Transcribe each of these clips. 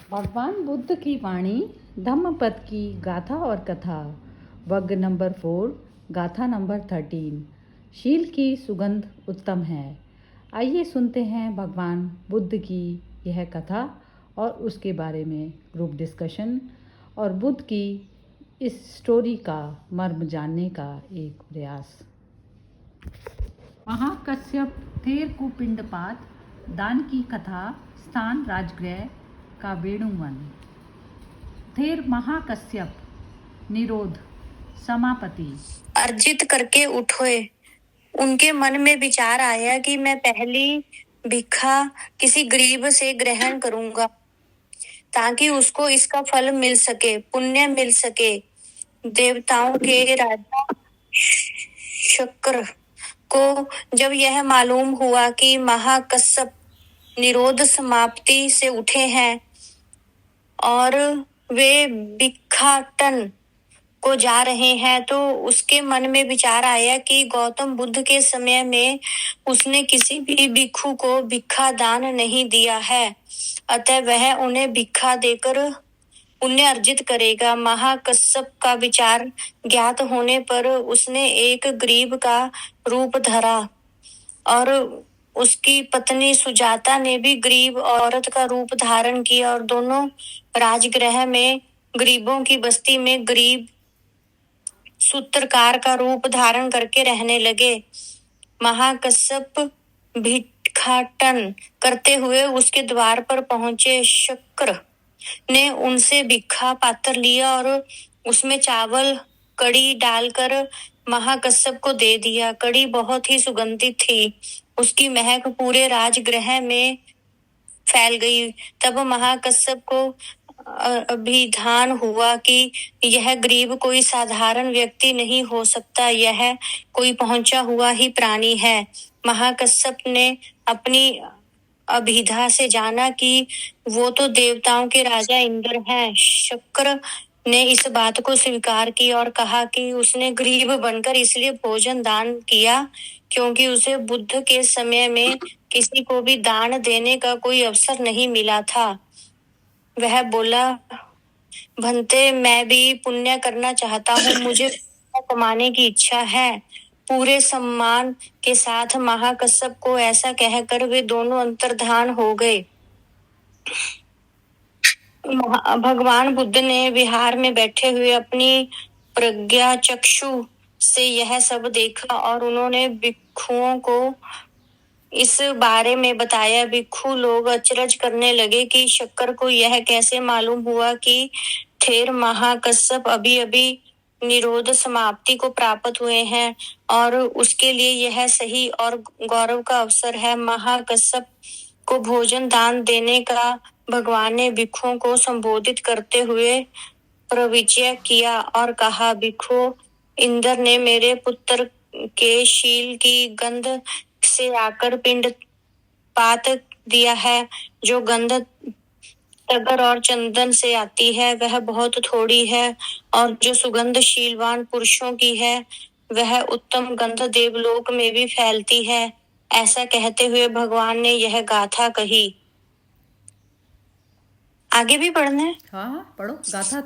भगवान बुद्ध की वाणी, धम्मपद की गाथा और कथा, वर्ग नंबर 4, गाथा नंबर 13। शील की सुगंध उत्तम है। आइए सुनते हैं भगवान बुद्ध की यह कथा और उसके बारे में ग्रुप डिस्कशन और बुद्ध की इस स्टोरी का मर्म जानने का एक प्रयास। महाकश्यप थेर को पिंडपात, दान की कथा, स्थान राजगृह का वेणुवन। थेर महाकश्यप निरोध समापति अर्जित करके उठे। उनके मन में विचार आया कि मैं पहली भिक्षा किसी गरीब से ग्रहण करूंगा ताकि उसको इसका फल मिल सके, पुण्य मिल सके। देवताओं के राजा शक्र को जब यह मालूम हुआ कि महाकश्यप निरोध समाप्ति से उठे हैं और वे भिक्षाटन को जा रहे हैं, तो उसके मन में विचार आया कि गौतम बुद्ध के समय में उसने किसी भी भिक्षु को भिक्षा दान नहीं दिया है, अतः वह उन्हें भिक्षा देकर पुण्य अर्जित करेगा। महाकश्यप का विचार ज्ञात होने पर उसने एक गरीब का रूप धरा और उसकी पत्नी सुजाता ने भी गरीब औरत का रूप धारण किया और दोनों राजगृह में गरीबों की बस्ती में गरीब सूत्रकार का रूप धारण करके रहने लगे। महाकश्यप भिक्षाटन करते हुए उसके द्वार पर पहुंचे। शक्र ने उनसे भिक्षा पात्र लिया और उसमें चावल कड़ी डालकर महाकश्यप को दे दिया। कड़ी बहुत ही सुगंधित थी, उसकी महक पूरे राजगृह में फैल गई। तब महाकश्यप को अभिधान हुआ कि यह गरीब कोई साधारण व्यक्ति नहीं हो सकता, यह कोई पहुंचा हुआ ही प्राणी है। महाकश्यप ने अपनी अभिधा से जाना कि वो तो देवताओं के राजा इंद्र हैं। शक्र ने इस बात को स्वीकार की और कहा कि उसने गरीब बनकर इसलिए भोजन दान किया क्योंकि उसे बुद्ध के समय में किसी को भी दान देने का कोई अवसर नहीं मिला था। वह बोला, भंते, मैं भी पुण्य करना चाहता हूँ, मुझे कमाने की इच्छा है। पूरे सम्मान के साथ महाकश्यप को ऐसा कहकर वे दोनों अंतर्धान हो गए। भगवान बुद्ध ने विहार में बैठे हुए अपनी प्रज्ञा चक्षु से यह सब देखा और उन्होंने भिक्षुओं को इस बारे में बताया। भिक्षु लोग अचरज करने लगे कि शक्कर को यह कैसे मालूम हुआ कि थेर महाकश्यप अभी अभी निरोध समाप्ति को प्राप्त हुए हैं और उसके लिए यह सही और गौरव का अवसर है। महाकश्यप को भोजन दान देने का भगवान ने भिक्षुओं को संबोधित करते हुए प्रवचन किया और कहा, भिक्षु, इंद्र ने मेरे पुत्र के शील की गंध से आकर पिंड पात दिया है। जो गंध तगर और चंदन से आती है वह बहुत थोड़ी है और जो सुगंध शीलवान पुरुषों की है वह उत्तम गंध देवलोक में भी फैलती है। ऐसा कहते हुए भगवान ने यह गाथा कही। आगे भी पढ़ना है? हाँ, पढ़ो।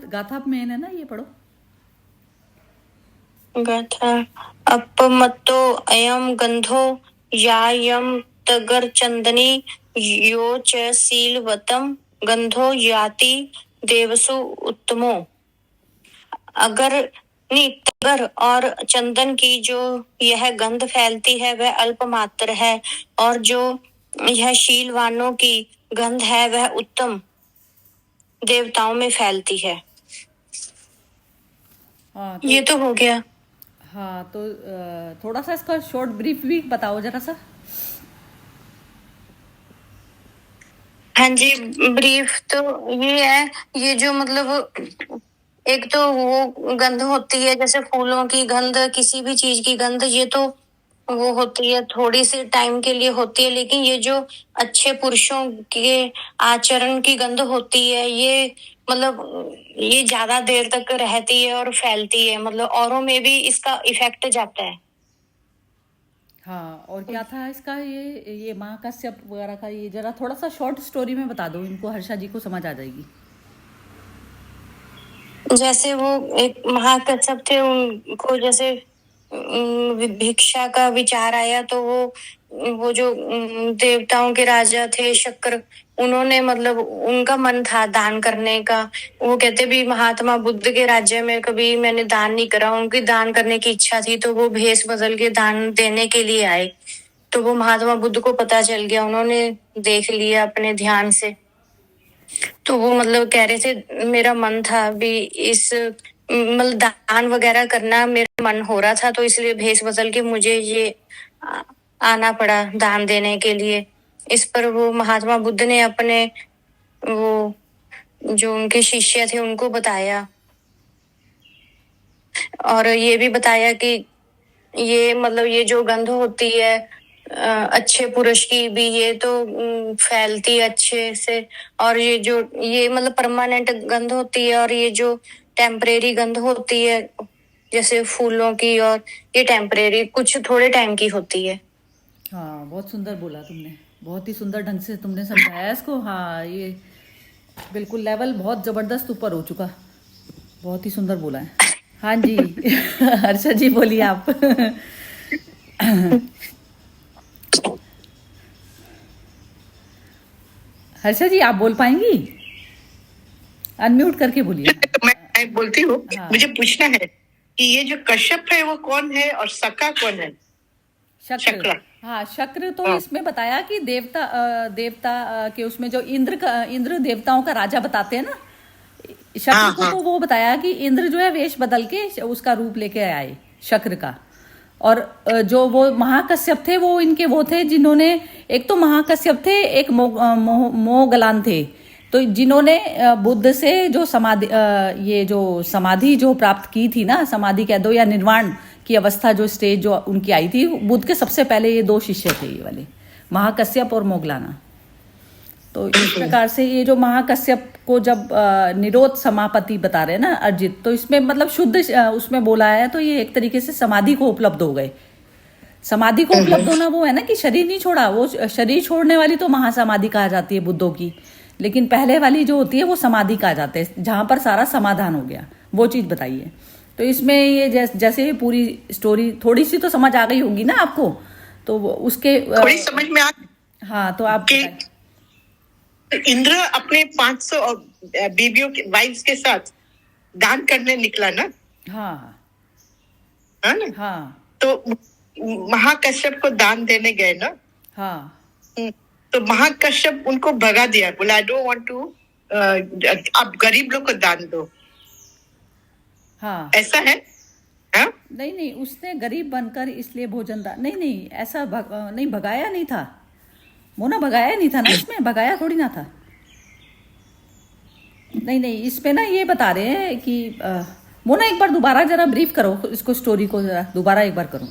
गाथा मेन है ना, ये पढ़ो। गाथा। अपमत्तो अयम गंधो यायम तगर चंदनी यो च शीलवतम गंधो याति देवसु उत्तमो। अगर तगर और चंदन की जो यह गंध फैलती है वह अल्प मात्र है और जो यह शीलवानों की गंध है वह उत्तम देवताओं में फैलती है। हाँ, ये तो हो गया। हाँ, तो थोड़ा सा इसका शॉर्ट ब्रीफ भी बताओ जरा सा। हाँ जी, ब्रीफ तो ये है, ये जो मतलब एक तो वो गंध होती है जैसे फूलों की गंध, किसी भी चीज की गंध, ये तो वो होती है, थोड़ी सी टाइम के लिए होती है, लेकिन ये जो अच्छे पुरुषों के आचरण की गंध होती है ये मतलब ये ज्यादा देर तक रहती है और फैलती है, मतलब औरों में भी इसका इफेक्ट जाता है। हाँ, और क्या था इसका, ये महाकाश्यप वगैरह का, ये जरा थोड़ा सा शॉर्ट स्टोरी में बता दो, इनको हर्षा जी को समझ आ जाएगी। जैसे वो एक महाकश्यप थे, उनको जैसे भिक्षा का विचार आया, तो वो जो देवताओं के राजा थे शक्र, उन्होंने मतलब उनका मन था दान करने का। वो कहते भी महात्मा बुद्ध के राज्य में कभी मैंने दान नहीं करा, उनकी दान करने की इच्छा थी, तो वो भेष बदल के दान देने के लिए आए। तो वो महात्मा बुद्ध को पता चल गया, उन्होंने देख लिया अपने ध्यान से। तो वो मतलब कह रहे थे मेरा मन था भी इस मतलब दान वगैरह करना, मेरा मन हो रहा था, तो इसलिए भेष बदल के मुझे ये आना पड़ा दान देने के लिए। इस पर वो महात्मा बुद्ध ने अपने वो जो उनके शिष्य थे उनको बताया, और ये भी बताया कि ये मतलब ये जो गंध होती है अच्छे पुरुष की भी, ये तो फैलती है अच्छे से, और ये मतलब परमानेंट गंध होती है, और ये जो टेम्परेरी गंध होती है जैसे फूलों की, और ये टेम्परेरी कुछ थोड़े टाइम की होती है। हाँ, बहुत सुंदर बोला तुमने, बहुत ही सुंदर ढंग से तुमने समझाया इसको। हाँ, ये बिल्कुल लेवल बहुत ज़बरदस्त ऊपर हो चुका, बहुत ही सुंदर बोला है। हाँ जी हर्षा जी बोलिए आप। हर्षा जी आप बोल पाएंगी? अनम्यूट करके बोलिए। मैं बोलती हूँ। हाँ। मुझे पूछना है कि ये जो कश्यप है वो कौन है और सका कौन है? शक्र। हाँ, शक्र तो हाँ। इसमें बताया कि देवता के उसमें जो इंद्र देवताओं का राजा बताते हैं ना, शक्र हाँ, को हाँ। तो वो बताया कि इंद्र जो है वेश बदल के उसका रूप लेके आए शक्र का। और जो वो महाकश्यप थे वो इनके वो थे जिन्होंने, एक तो महाकश्यप थे, एक मोगलान थे, तो जिन्होंने बुद्ध से जो ये जो समाधि जो प्राप्त की थी ना, समाधि कह दो या निर्वाण की अवस्था, जो स्टेज जो उनकी आई थी, बुद्ध के सबसे पहले ये दो शिष्य थे, ये वाले महाकश्यप और मोगलाना। तो इस प्रकार से ये जो महाकश्यप को जब निरोध समापति बता रहे हैं ना अर्जित, तो इसमें मतलब शुद्ध उसमें बोला है, तो ये एक तरीके से समाधि को उपलब्ध हो गए। समाधि को उपलब्ध होना वो है ना कि शरीर नहीं छोड़ा, वो शरीर छोड़ने वाली तो महासमाधि कहा जाती है बुद्धों की, लेकिन पहले वाली जो होती है वो समाधि कहा जाता है, जहां पर सारा समाधान हो गया, वो चीज बताइए। तो इसमें ये जैसे पूरी स्टोरी थोड़ी सी तो समझ आ गई होगी ना आपको, तो उसके थोड़ी समझ में आ। हाँ, तो आप इंद्र अपने 500 बीबियों के वाइफ्स के साथ दान करने निकला ना? हाँ है ना? हाँ तो महाकश्यप को दान देने गए ना? हाँ तो महाकश्यप उनको भगा दिया, बोला आई डोंट वांट टू, आप गरीब लोग को दान दो। हाँ, ऐसा है? हाँ? नहीं, उसने गरीब बनकर इसलिए भोजन दान, नहीं ऐसा नहीं, भगाया नहीं था मोना, भगाया नहीं था ना, इसमें भगाया थोड़ी ना था। नहीं, इसमें ना ये बता रहे हैं कि मोना एक बार दोबारा जरा ब्रीफ करो इसको, स्टोरी को जरा दोबारा एक बार करो।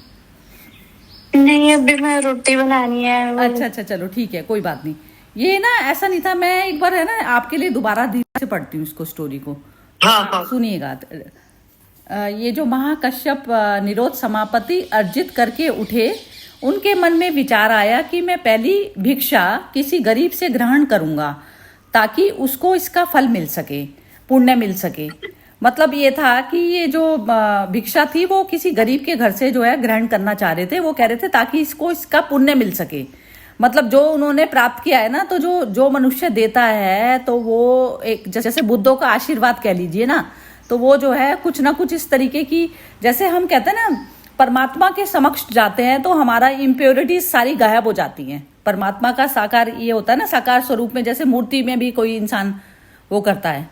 नहीं, अभी मैं रोटी बनानी है। अच्छा, चलो ठीक है, कोई बात नहीं। ये ना ऐसा नहीं था, मैं एक बार है ना आपके लिए दोबारा धीरे से पढ़ती हूँ इसको, स्टोरी को। हाँ। सुनिएगा। ये जो महाकश्यप निरोध समापति अर्जित करके उठे, उनके मन में विचार आया कि मैं पहली भिक्षा किसी गरीब से ग्रहण करूंगा ताकि उसको इसका फल मिल सके, पुण्य मिल सके। मतलब ये था कि ये जो भिक्षा थी वो किसी गरीब के घर से जो है ग्रहण करना चाह रहे थे, वो कह रहे थे ताकि इसको इसका पुण्य मिल सके। मतलब जो उन्होंने प्राप्त किया है ना, तो जो मनुष्य देता है तो वो एक जैसे बुद्धों का आशीर्वाद कह लीजिए ना, तो वो जो है कुछ ना कुछ इस तरीके की, जैसे हम कहते हैं ना परमात्मा के समक्ष जाते हैं तो हमारा इम्प्योरिटीज सारी गायब हो जाती हैं। परमात्मा का साकार ये होता है ना, साकार स्वरूप में, जैसे मूर्ति में भी कोई इंसान वो करता है,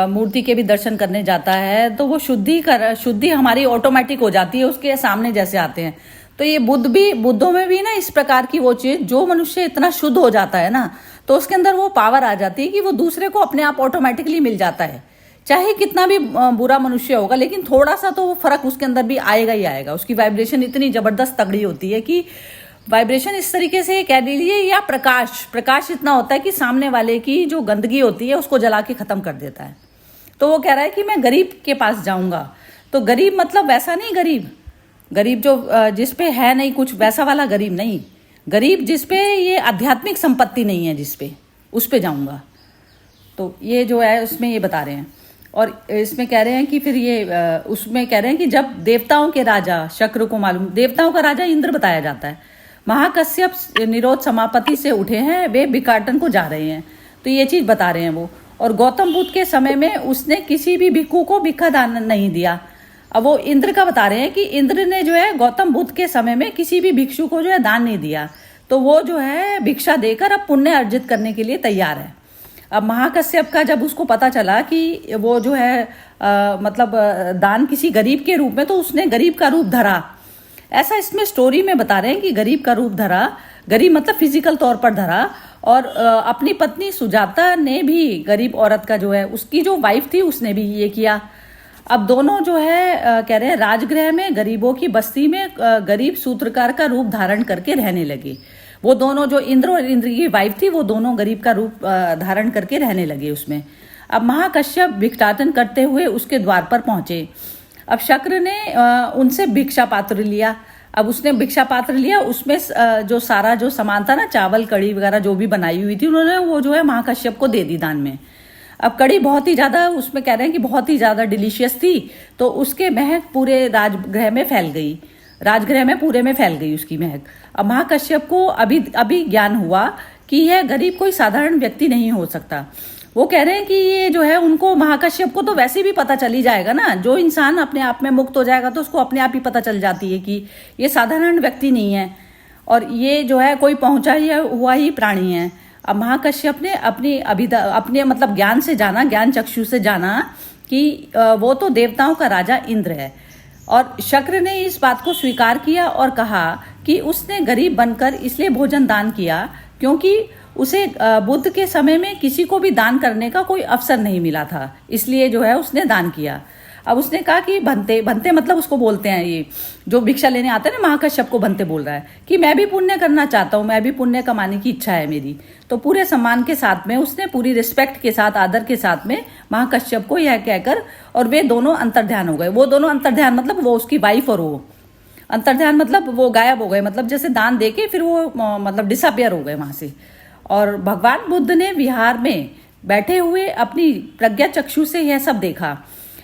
मूर्ति के भी दर्शन करने जाता है, तो वो शुद्धि हमारी ऑटोमेटिक हो जाती है, उसके सामने जैसे आते हैं। तो ये बुद्धों में भी ना इस प्रकार की वो चीज, जो मनुष्य इतना शुद्ध हो जाता है ना, तो उसके अंदर वो पावर आ जाती है कि वो दूसरे को अपने आप ऑटोमेटिकली मिल जाता है, चाहे कितना भी बुरा मनुष्य होगा, लेकिन थोड़ा सा तो वो फर्क उसके अंदर भी आएगा ही आएगा। उसकी वाइब्रेशन इतनी जबरदस्त तगड़ी होती है कि वाइब्रेशन इस तरीके से कह लीजिए, या प्रकाश इतना होता है कि सामने वाले की जो गंदगी होती है उसको जला के खत्म कर देता है। तो वो कह रहा है कि मैं गरीब के पास जाऊंगा। तो गरीब मतलब वैसा नहीं गरीब गरीब जो जिसपे है नहीं कुछ, वैसा वाला गरीब नहीं, गरीब जिसपे ये आध्यात्मिक संपत्ति नहीं है, जिसपे, उस पे जाऊंगा। तो ये जो है उसमें ये बता रहे हैं। और इसमें कह रहे हैं कि फिर ये उसमें कह रहे हैं कि जब देवताओं के राजा शक्र को मालूम, देवताओं का राजा इंद्र बताया जाता है, महाकश्यप निरोध समापति से उठे हैं, वे भिक्षाटन को जा रहे हैं, तो ये चीज बता रहे हैं वो। और गौतम बुद्ध के समय में उसने किसी भी भिक्षु को भिक्षा दान नहीं दिया। अब वो इंद्र का बता रहे हैं कि इंद्र ने जो है गौतम बुद्ध के समय में किसी भी भिक्षु को जो है दान नहीं दिया, तो वो जो है भिक्षा देकर अब पुण्य अर्जित करने के लिए तैयार है। अब महाकश्यप का जब उसको पता चला कि वो जो है मतलब दान किसी गरीब के रूप में, तो उसने गरीब का रूप धरा। ऐसा इसमें स्टोरी में बता रहे हैं कि गरीब का रूप धरा, गरीब मतलब फिजिकल तौर पर धरा। और अपनी पत्नी सुजाता ने भी, गरीब औरत का जो है उसकी जो वाइफ थी, उसने भी ये किया। अब दोनों जो है कह रहे हैं राजगृह में गरीबों की बस्ती में गरीब सूत्रकार का रूप धारण करके रहने लगे। वो दोनों जो इंद्र और इंद्र की वाइफ थी, वो दोनों गरीब का रूप धारण करके रहने लगे उसमें। अब महाकश्यप भिक्षाटन करते हुए उसके द्वार पर पहुंचे। अब शक्र ने उनसे भिक्षा पात्र लिया। अब उसने भिक्षा पात्र लिया, उसमें जो सारा जो सामान था ना, चावल कड़ी वगैरह जो भी बनाई हुई थी, उन्होंने वो जो है महाकश्यप को दे दी दान में। अब कड़ी बहुत ही ज्यादा, उसमें कह रहे हैं कि बहुत ही ज्यादा डिलीशियस थी, तो उसके महक पूरे राजगृह में फैल गई, राजगृह में पूरे में फैल गई उसकी महक। अब महाकश्यप को अभी ज्ञान हुआ कि यह गरीब कोई साधारण व्यक्ति नहीं हो सकता। वो कह रहे हैं कि ये जो है उनको, महाकश्यप को तो वैसे भी पता चल ही जाएगा ना, जो इंसान अपने आप में मुक्त हो जाएगा तो उसको अपने आप ही पता चल जाती है कि ये साधारण व्यक्ति नहीं है और ये जो है कोई पहुंचा हुआ ही प्राणी है। अब महाकश्यप ने अपने मतलब ज्ञान से जाना, ज्ञान चक्षु से जाना कि वो तो देवताओं का राजा इंद्र है। और शक्र ने इस बात को स्वीकार किया और कहा कि उसने गरीब बनकर इसलिए भोजन दान किया क्योंकि उसे बुद्ध के समय में किसी को भी दान करने का कोई अवसर नहीं मिला था, इसलिए जो है उसने दान किया। अब उसने कहा कि भंते, भंते मतलब उसको बोलते हैं, ये जो भिक्षा लेने आते हैं ना, महाकश्यप को भंते बोल रहा है कि मैं भी पुण्य करना चाहता हूँ, मैं भी पुण्य कमाने की इच्छा है मेरी। तो पूरे सम्मान के साथ में उसने, पूरी रिस्पेक्ट के साथ, आदर के साथ में महाकश्यप को यह कहकर, और वे दोनों अंतर्ध्यान हो गए। वो दोनों अंतर्ध्यान मतलब वो उसकी वाइफ और वो, अंतर्ध्यान मतलब वो गायब हो गए, मतलब जैसे दान देके फिर वो मतलब डिसअपियर हो गए वहां से। और भगवान बुद्ध ने विहार में बैठे हुए अपनी प्रज्ञा चक्षु से यह सब देखा।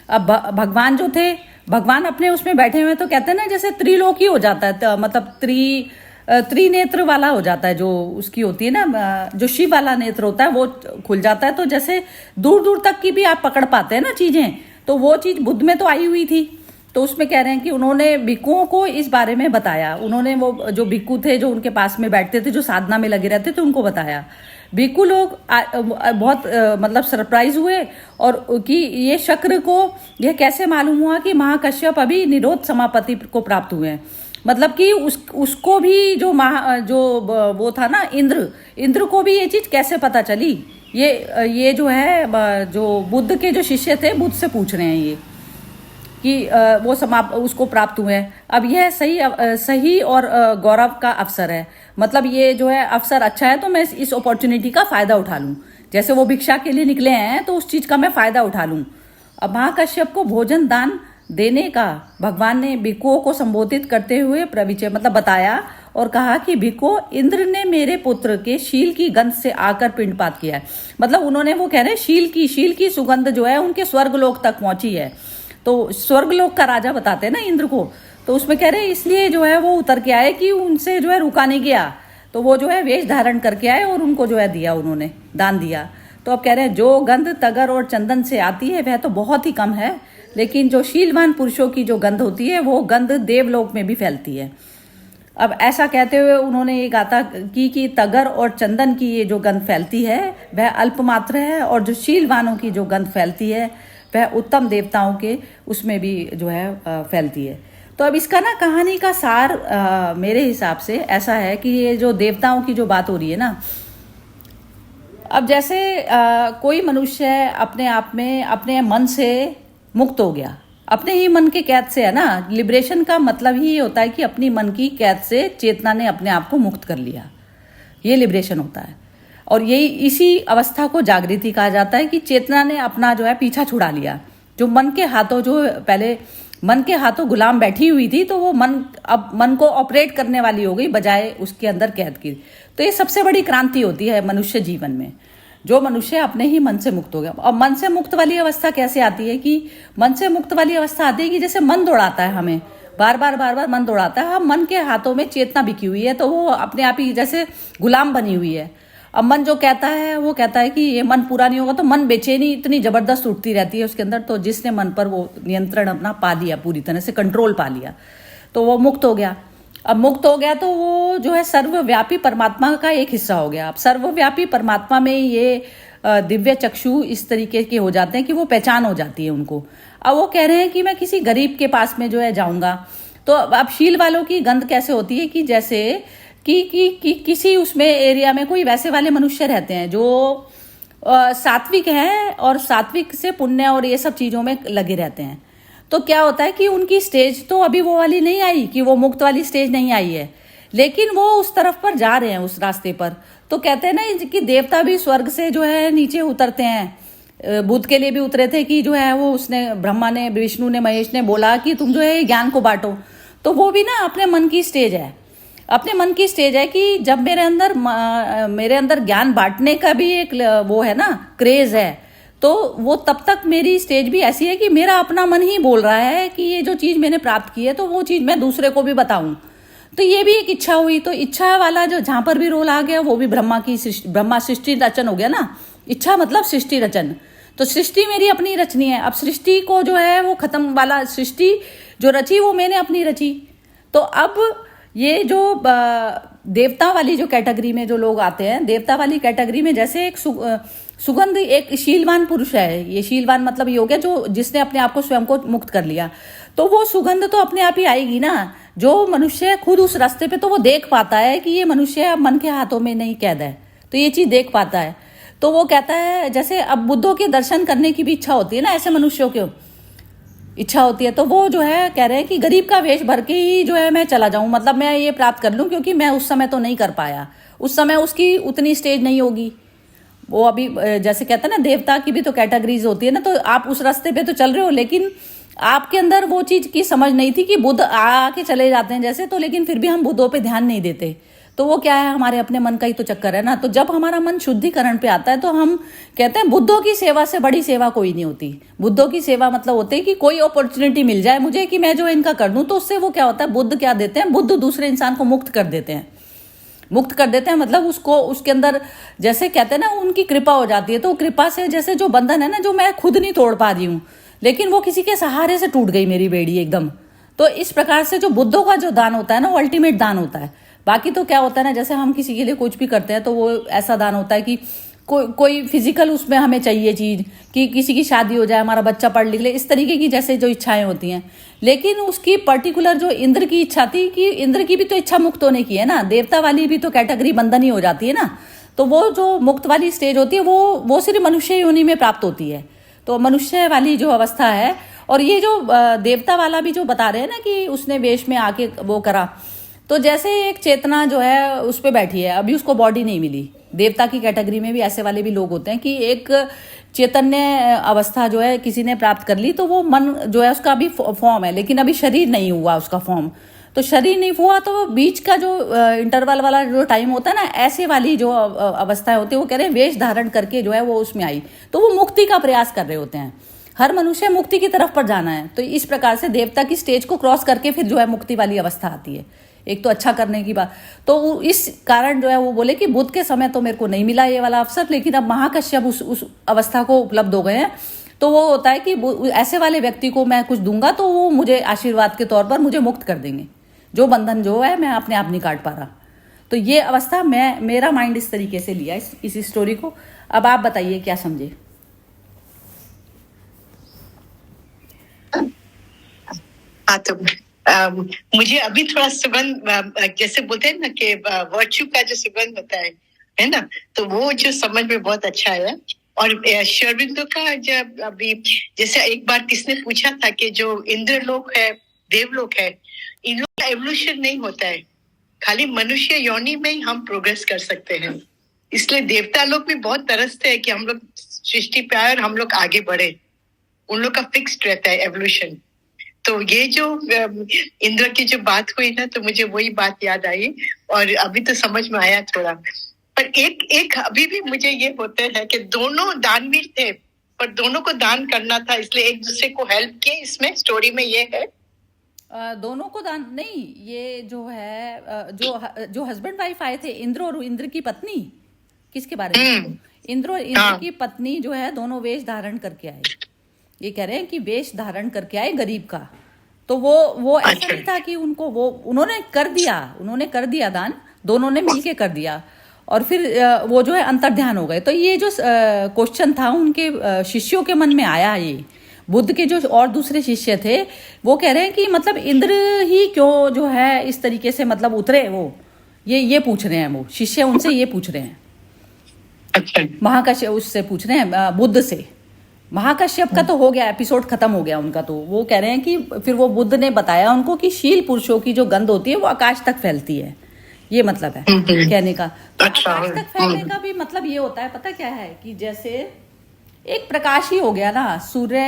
अब भगवान जो थे, भगवान अपने उसमें बैठे हुए, तो कहते हैं ना जैसे त्रिलोकी हो जाता है, मतलब त्रिनेत्र वाला हो जाता है, जो उसकी होती है ना, जो शिव वाला नेत्र होता है वो खुल जाता है, तो जैसे दूर दूर तक की भी आप पकड़ पाते हैं ना चीजें, तो वो चीज बुद्ध में तो आई हुई थी। तो उसमें कह रहे हैं कि उन्होंने भिक्षुओं को इस बारे में बताया। उन्होंने वो जो भिक्षु थे, जो उनके पास में बैठते थे, जो साधना में लगे रहते थे, उनको बताया। भिक्षु लोग बहुत मतलब सरप्राइज हुए और कि ये शक्र को यह कैसे मालूम हुआ कि महाकश्यप अभी निरोध समापति को प्राप्त हुए हैं। मतलब कि उसको भी जो वो था ना इंद्र को भी ये चीज कैसे पता चली, ये जो है जो बुद्ध के जो शिष्य थे, बुद्ध से पूछ रहे हैं ये कि वो उसको प्राप्त हुए हैं। अब यह सही और गौरव का अवसर है, मतलब ये जो है अवसर अच्छा है, तो मैं इस अपॉर्चुनिटी का फायदा उठा लूं। जैसे वो भिक्षा के लिए निकले हैं तो उस चीज का मैं फायदा उठा लूं। अब महाकश्यप को भोजन दान देने का भगवान ने भिक्षुओं को संबोधित करते हुए प्रविचय मतलब बताया और कहा कि भिक्षु, इंद्र ने मेरे पुत्र के शील की गंध से आकर पिंडपात किया है। मतलब उन्होंने, वो कह रहे हैं शील की सुगंध जो है उनके स्वर्गलोक तक पहुंची है। तो स्वर्गलोक का राजा बताते हैं ना इंद्र को, तो उसमें कह रहे हैं इसलिए जो है वो उतर के आए कि उनसे जो है रुका नहीं गया, तो वो जो है वेश धारण करके आए और उनको जो है दिया, उन्होंने दान दिया। तो अब कह रहे हैं जो गंध तगर और चंदन से आती है वह तो बहुत ही कम है, लेकिन जो शीलवान पुरुषों की जो गंध होती है वो गंध देवलोक में भी फैलती है। अब ऐसा कहते हुए उन्होंने ये गाथा की कि तगर और चंदन की ये जो गंध फैलती है वह अल्पमात्र है, और जो शीलवानों की जो गंध फैलती है वह उत्तम देवताओं के उसमें भी जो है फैलती है। तो अब इसका ना कहानी का सार मेरे हिसाब से ऐसा है कि ये जो देवताओं की जो बात हो रही है ना, अब जैसे कोई मनुष्य अपने आप में अपने मन से मुक्त हो गया, अपने ही मन के कैद से, है ना, लिबरेशन का मतलब ही ये होता है कि अपनी मन की कैद से चेतना ने अपने आप को मुक्त कर लिया, ये लिबरेशन होता है। और यही इसी अवस्था को जागृति कहा जाता है कि चेतना ने अपना जो है पीछा छुड़ा लिया। जो मन के हाथों जो पहले मन के हाथों गुलाम बैठी हुई थी, तो वो मन अब मन को ऑपरेट करने वाली हो गई बजाय उसके अंदर कैद की। तो ये सबसे बड़ी क्रांति होती है मनुष्य जीवन में, जो मनुष्य अपने ही मन से मुक्त हो गया। और मन से मुक्त वाली अवस्था कैसे आती है कि मन से मुक्त वाली अवस्था आती है कि जैसे मन दौड़ाता है हमें, बार बार मन दौड़ाता है, हम मन के हाथों में चेतना बिकी हुई है, तो वो अपने आप ही जैसे गुलाम बनी हुई है। अब मन जो कहता है वो कहता है कि ये मन पूरा नहीं होगा, तो मन बेचैनी इतनी जबरदस्त उठती रहती है उसके अंदर। तो जिसने मन पर वो नियंत्रण अपना पा लिया, पूरी तरह से कंट्रोल पा लिया, तो वो मुक्त हो गया। अब मुक्त हो गया तो वो जो है सर्वव्यापी परमात्मा का एक हिस्सा हो गया। अब सर्वव्यापी परमात्मा में ये दिव्य चक्षु इस तरीके के हो जाते हैं कि वो पहचान हो जाती है उनको। अब वो कह रहे हैं कि मैं किसी गरीब के पास में जो है जाऊंगा, तो अब शील वालों की गंध कैसे होती है कि जैसे कि किसी उसमें एरिया में कोई वैसे वाले मनुष्य रहते हैं जो सात्विक हैं और सात्विक से पुण्य और ये सब चीजों में लगे रहते हैं। तो क्या होता है कि उनकी स्टेज तो अभी वो वाली नहीं आई, कि वो मुक्त वाली स्टेज नहीं आई है, लेकिन वो उस तरफ पर जा रहे हैं, उस रास्ते पर। तो कहते हैं ना कि देवता भी स्वर्ग से जो है नीचे उतरते हैं। बुद्ध के लिए भी उतरे थे कि जो है वो उसने ब्रह्मा ने, विष्णु ने, महेश ने बोला कि तुम जो है ज्ञान को बांटो। तो वो भी ना अपने मन की स्टेज है, अपने मन की स्टेज है कि जब मेरे अंदर ज्ञान बांटने का भी एक वो है ना, क्रेज है, तो वो तब तक मेरी स्टेज भी ऐसी है कि मेरा अपना मन ही बोल रहा है कि ये जो चीज मैंने प्राप्त की है तो वो चीज मैं दूसरे को भी बताऊं। तो ये भी एक इच्छा हुई। तो इच्छा वाला जो जहां पर भी रोल आ गया वो भी ब्रह्मा सृष्टि रचन हो गया ना। इच्छा मतलब सृष्टि रचन। तो सृष्टि मेरी अपनी रचनी है। अब सृष्टि को जो है वो खत्म वाला, सृष्टि जो रची वो मैंने अपनी रची। तो अब ये जो देवता वाली जो कैटेगरी में जो लोग आते हैं, देवता वाली कैटेगरी में जैसे एक सुगंध, एक शीलवान पुरुष है। ये शीलवान मतलब ये हो गया जो जिसने अपने आप को स्वयं को मुक्त कर लिया। तो वो सुगंध तो अपने आप ही आएगी ना। जो मनुष्य खुद उस रास्ते पे, तो वो देख पाता है कि ये मनुष्य अब मन के हाथों में नहीं कैद है, तो ये चीज देख पाता है। तो वो कहता है, जैसे अब बुद्धों के दर्शन करने की भी इच्छा होती है ना, ऐसे मनुष्यों की इच्छा होती है। तो वो जो है कह रहे हैं कि गरीब का वेश भर के ही जो है मैं चला जाऊं, मतलब मैं ये प्राप्त कर लूं, क्योंकि मैं उस समय तो नहीं कर पाया, उस समय उसकी उतनी स्टेज नहीं होगी। वो अभी जैसे कहते हैं ना, देवता की भी तो कैटेगरीज होती है ना। तो आप उस रास्ते पे तो चल रहे हो, लेकिन आपके अंदर वो चीज की समझ नहीं थी कि बुद्ध आके चले जाते हैं जैसे, तो लेकिन फिर भी हम बुद्धों पे ध्यान नहीं देते। तो वो क्या है, हमारे अपने मन का ही तो चक्कर है ना। तो जब हमारा मन शुद्धिकरण पे आता है तो हम कहते हैं बुद्धों की सेवा से बड़ी सेवा कोई नहीं होती। बुद्धों की सेवा मतलब होती है कि कोई अपॉर्चुनिटी मिल जाए मुझे कि मैं जो इनका कर दूं, तो उससे वो क्या होता है, बुद्ध क्या देते हैं, बुद्ध दूसरे इंसान को मुक्त कर देते हैं। मुक्त कर देते हैं मतलब उसको, उसके अंदर जैसे कहते हैं ना, उनकी कृपा हो जाती है। तो कृपा से जैसे जो बंधन है ना, जो मैं खुद नहीं तोड़ पा रही हूँ, लेकिन वो किसी के सहारे से टूट गई मेरी बेड़ी एकदम। तो इस प्रकार से जो बुद्धों का जो दान होता है ना, वो अल्टीमेट दान होता है। बाकी तो क्या होता है ना, जैसे हम किसी के लिए कुछ भी करते हैं तो वो ऐसा दान होता है कि कोई फिजिकल उसमें हमें चाहिए चीज, कि किसी की शादी हो जाए, हमारा बच्चा पढ़ लिख ले, इस तरीके की जैसे जो इच्छाएं होती हैं। लेकिन उसकी पर्टिकुलर जो इंद्र की इच्छा थी, कि इंद्र की भी तो इच्छा मुक्त होने की है ना, देवता वाली भी तो कैटेगरी बंधन ही हो जाती है ना। तो वो जो मुक्त वाली स्टेज होती है वो सिर्फ मनुष्य योनि में प्राप्त होती है। तो मनुष्य वाली जो अवस्था है, और ये जो देवता वाला भी जो बता रहे हैं ना कि उसने वेश में आके वो करा, तो जैसे एक चेतना जो है उस पर बैठी है, अभी उसको बॉडी नहीं मिली। देवता की कैटेगरी में भी ऐसे वाले भी लोग होते हैं कि एक चैतन्य अवस्था जो है किसी ने प्राप्त कर ली, तो वो मन जो है उसका अभी फॉर्म है, लेकिन अभी शरीर नहीं हुआ उसका फॉर्म। तो शरीर नहीं हुआ तो बीच का जो इंटरवल वाला जो टाइम होता है ना, ऐसे वाली जो अवस्थाएं होती है, वो कह रहे हैं वेश धारण करके जो है वो उसमें आई, तो वो मुक्ति का प्रयास कर रहे होते हैं। हर मनुष्य मुक्ति की तरफ पर जाना है। तो इस प्रकार से देवता की स्टेज को क्रॉस करके फिर जो है मुक्ति वाली अवस्था आती है, एक तो अच्छा करने की बात। तो इस कारण जो है वो बोले कि बुद्ध के समय तो मेरे को नहीं मिला ये वाला अवसर, लेकिन अब महाकश्यप उस अवस्था को उपलब्ध हो गए हैं। तो वो होता है कि ऐसे वाले व्यक्ति को मैं कुछ दूंगा तो वो मुझे आशीर्वाद के तौर पर मुझे मुक्त कर देंगे, जो बंधन जो है मैं अपने आप नहीं काट पा रहा। तो ये अवस्था मेरा माइंड इस तरीके से लिया इस स्टोरी को। अब आप बताइए क्या समझे। हाँ, तो मुझे अभी थोड़ा सुगंध, जैसे बोलते हैं ना कि वर्च्यू का जो सुगंध होता है ना, तो वो जो समझ में बहुत अच्छा है। और शर्विंदो का जब अभी जैसे एक बार किसने पूछा था कि जो इंद्र लोक है, देवलोक है, इन लोग का एवोल्यूशन नहीं होता है, खाली मनुष्य योनि में ही हम प्रोग्रेस कर सकते हैं। इसलिए देवता लोग भी बहुत तरसते हैं कि हम लोग सृष्टि पे आए और हम लोग आगे बढ़े। उन लोग का फिक्स्ड रहता है एवोल्यूशन। तो ये जो इंद्र की जो बात हुई ना, तो मुझे वही बात याद आई और अभी तो समझ में आया थोड़ा। पर एक एक अभी भी मुझे ये होता है कि दोनों दानवीर थे, पर दोनों को दान करना था, इसलिए एक दूसरे को हेल्प किए। इसमें स्टोरी में ये है दोनों को दान नहीं, ये जो है जो हस्बैंड वाइफ आए थे, इंद्र और इंद्र की पत्नी, किसके बारे में? इंद्र और इंद्र की पत्नी जो है दोनों वेश धारण करके आए। ये कह रहे हैं कि वेश धारण करके आए गरीब का। तो वो ऐसा नहीं था कि उन्होंने कर दिया दान, दोनों ने मिलके कर दिया और फिर वो जो है अंतर्ध्यान हो गए। तो ये जो क्वेश्चन था उनके शिष्यों के मन में आया, ये बुद्ध के जो और दूसरे शिष्य थे वो कह रहे हैं कि मतलब इंद्र ही क्यों जो है इस तरीके से मतलब उतरे, वो ये पूछ रहे हैं, वो शिष्य उनसे ये पूछ रहे हैं। अच्छा, महाकश्यप उससे पूछ रहे हैं, बुद्ध से। महाकश्यप का तो हो गया, एपिसोड खत्म हो गया उनका। तो वो कह रहे हैं कि फिर वो बुद्ध ने बताया उनको कि शील पुरुषों की जो गंध होती है वो आकाश तक फैलती है। ये मतलब है कहने का। तो अच्छा, आकाश तक फैलने का भी मतलब ये होता है, पता क्या है, कि जैसे एक प्रकाश ही हो गया ना। सूर्य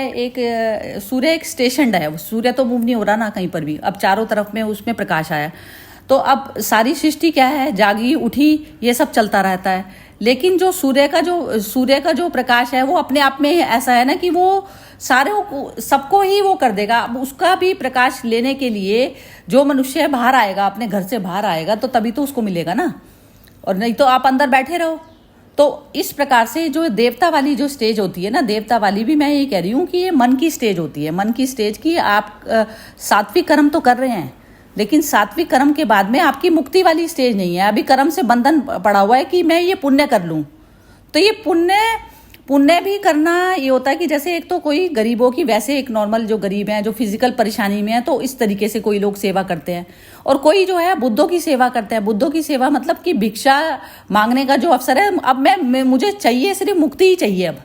एक स्टेशन है, सूर्य तो मूव नहीं हो रहा ना कहीं पर भी, अब चारों तरफ में उसमें प्रकाश आया। तो अब सारी सृष्टि क्या है, जागी उठी, ये सब चलता रहता है। लेकिन जो सूर्य का जो प्रकाश है वो अपने आप में ऐसा है ना कि वो सबको ही वो कर देगा। अब उसका भी प्रकाश लेने के लिए जो मनुष्य बाहर आएगा, अपने घर से बाहर आएगा, तो तभी तो उसको मिलेगा ना, और नहीं तो आप अंदर बैठे रहो। तो इस प्रकार से जो देवता वाली जो स्टेज होती है ना, देवता वाली भी मैं ये कह रही हूँ कि ये मन की स्टेज होती है। मन की स्टेज की आप सात्विक कर्म तो कर रहे हैं, लेकिन सात्विक कर्म के बाद में आपकी मुक्ति वाली स्टेज नहीं है। अभी कर्म से बंधन पड़ा हुआ है कि मैं ये पुण्य कर लूं। तो ये पुण्य भी करना ये होता है कि जैसे एक तो कोई गरीबों की, वैसे एक नॉर्मल जो गरीब हैं, जो फिजिकल परेशानी में है, तो इस तरीके से कोई लोग सेवा करते हैं। और कोई जो है बुद्धों की सेवा करते हैं। बुद्धों की सेवा मतलब कि भिक्षा मांगने का जो अवसर है, अब मुझे चाहिए सिर्फ मुक्ति ही चाहिए। अब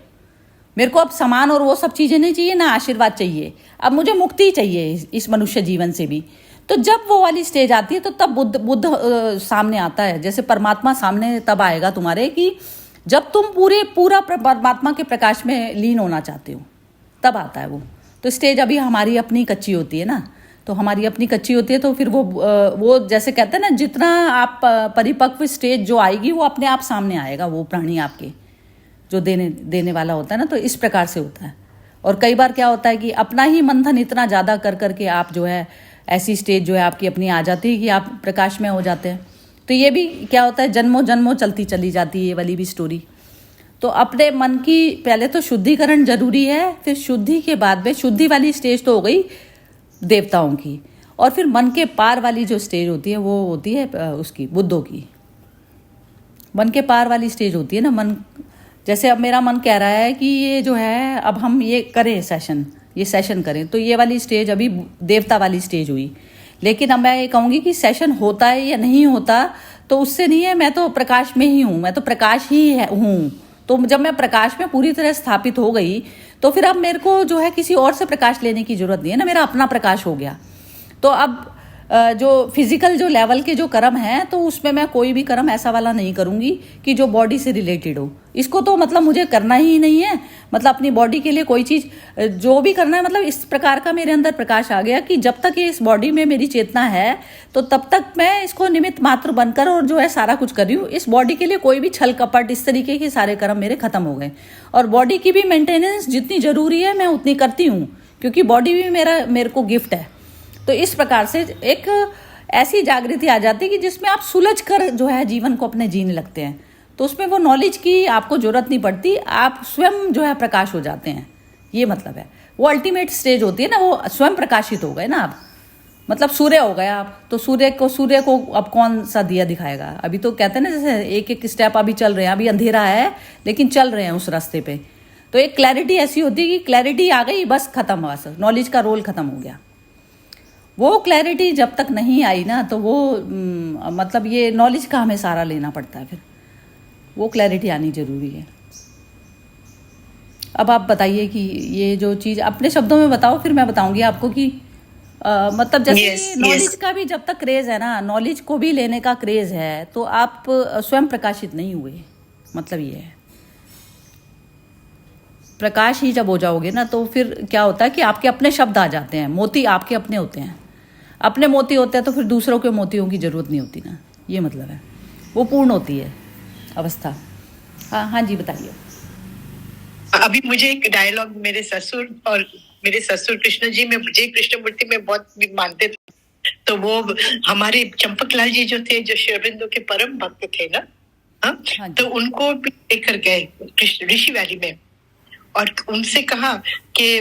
मेरे को अब सामान और वो सब चीजें नहीं चाहिए, ना आशीर्वाद चाहिए, अब मुझे मुक्ति चाहिए इस मनुष्य जीवन से भी। तो जब वो वाली स्टेज आती है तो तब बुद्ध सामने आता है। जैसे परमात्मा सामने तब आएगा तुम्हारे कि जब तुम पूरा परमात्मा के प्रकाश में लीन होना चाहते हो, तब आता है वो। तो स्टेज अभी हमारी अपनी कच्ची होती है ना, तो हमारी अपनी कच्ची होती है। तो फिर वो जैसे कहते हैं ना, जितना आप परिपक्व स्टेज जो आएगी वो अपने आप सामने आएगा, वो प्राणी आपके जो देने वाला होता है ना। तो इस प्रकार से होता है। और कई बार क्या होता है कि अपना ही मंथन इतना ज़्यादा कर करके आप जो है ऐसी स्टेज जो है आपकी अपनी आ जाती है कि आप प्रकाश में हो जाते हैं। तो ये भी क्या होता है, जन्मों जन्मों चलती चली जाती है ये वाली भी स्टोरी। तो अपने मन की पहले तो शुद्धिकरण जरूरी है, फिर शुद्धि के बाद में शुद्धि वाली स्टेज तो हो गई देवताओं की, और फिर मन के पार वाली जो स्टेज होती है वो होती है उसकी बुद्धों की। मन के पार वाली स्टेज होती है ना, मन जैसे अब मेरा मन कह रहा है कि ये जो है अब हम ये करें सेशन करें, तो ये वाली स्टेज अभी देवता वाली स्टेज हुई। लेकिन अब मैं ये कहूँगी कि सेशन होता है या नहीं होता तो उससे नहीं है, मैं तो प्रकाश में ही हूँ, मैं तो प्रकाश ही हूँ। तो जब मैं प्रकाश में पूरी तरह स्थापित हो गई तो फिर अब मेरे को जो है किसी और से प्रकाश लेने की जरूरत नहीं है ना, मेरा अपना प्रकाश हो गया। तो अब जो फिजिकल जो लेवल के जो कर्म हैं तो उसमें मैं कोई भी कर्म ऐसा वाला नहीं करूँगी कि जो बॉडी से रिलेटेड हो। इसको तो मतलब मुझे करना ही नहीं है। मतलब अपनी बॉडी के लिए कोई चीज़ जो भी करना है, मतलब इस प्रकार का मेरे अंदर प्रकाश आ गया कि जब तक ये इस बॉडी में मेरी चेतना है तो तब तक मैं इसको निमित्त मात्र बनकर और जो है सारा कुछ कर रही हूँ। इस बॉडी के लिए कोई भी छल कपट इस तरीके के सारे कर्म मेरे खत्म हो गए। और बॉडी की भी मेंटेनेंस जितनी जरूरी है मैं उतनी करती हूँ, क्योंकि बॉडी भी मेरे को गिफ्ट है। तो इस प्रकार से एक ऐसी जागृति आ जाती है कि जिसमें आप सुलझ कर जो है जीवन को अपने जीने लगते हैं। तो उसमें वो नॉलेज की आपको जरूरत नहीं पड़ती, आप स्वयं जो है प्रकाश हो जाते हैं। ये मतलब है, वो अल्टीमेट स्टेज होती है ना, वो स्वयं प्रकाशित हो गए ना आप। मतलब सूर्य हो गया आप, तो सूर्य को अब कौन सा दिया दिखाएगा। अभी तो कहते हैं ना, जैसे एक एक स्टेप अभी चल रहे हैं, अभी अंधेरा है लेकिन चल रहे हैं उस रास्ते पे। तो एक क्लैरिटी ऐसी होती है कि क्लैरिटी आ गई, बस खत्म, बस नॉलेज का रोल खत्म हो गया। वो क्लैरिटी जब तक नहीं आई ना तो वो मतलब ये नॉलेज का हमें सारा लेना पड़ता है। फिर वो क्लैरिटी आनी जरूरी है। अब आप बताइए कि ये जो चीज़ अपने शब्दों में बताओ, फिर मैं बताऊंगी आपको कि मतलब जैसे नॉलेज का भी जब तक क्रेज है ना, नॉलेज को भी लेने का क्रेज है, तो आप स्वयं प्रकाशित नहीं हुए, मतलब ये है। प्रकाश ही जब हो जाओगे ना, तो फिर क्या होता है कि आपके अपने शब्द आ जाते हैं, मोती आपके अपने होते हैं, अपने मोती होते हैं, तो फिर दूसरों के मोतियों की ज़रूरत नहीं होती ना, ये मतलब है, वो पूर्ण होती है अवस्था। हाँ हाँ जी, बताइए। अभी मुझे एक डायलॉग मेरे ससुर कृष्ण जी में, जय कृष्णमूर्ति में बहुत मानते थे, तो वो हमारे चंपकलाल जी जो थे, जो श्री अरविंदो के परम भक्त थे ना, हाँ, हाँ तो जी। उनको भी लेकर गए कृष्ण ऋषि वैली में, और उनसे कहा कि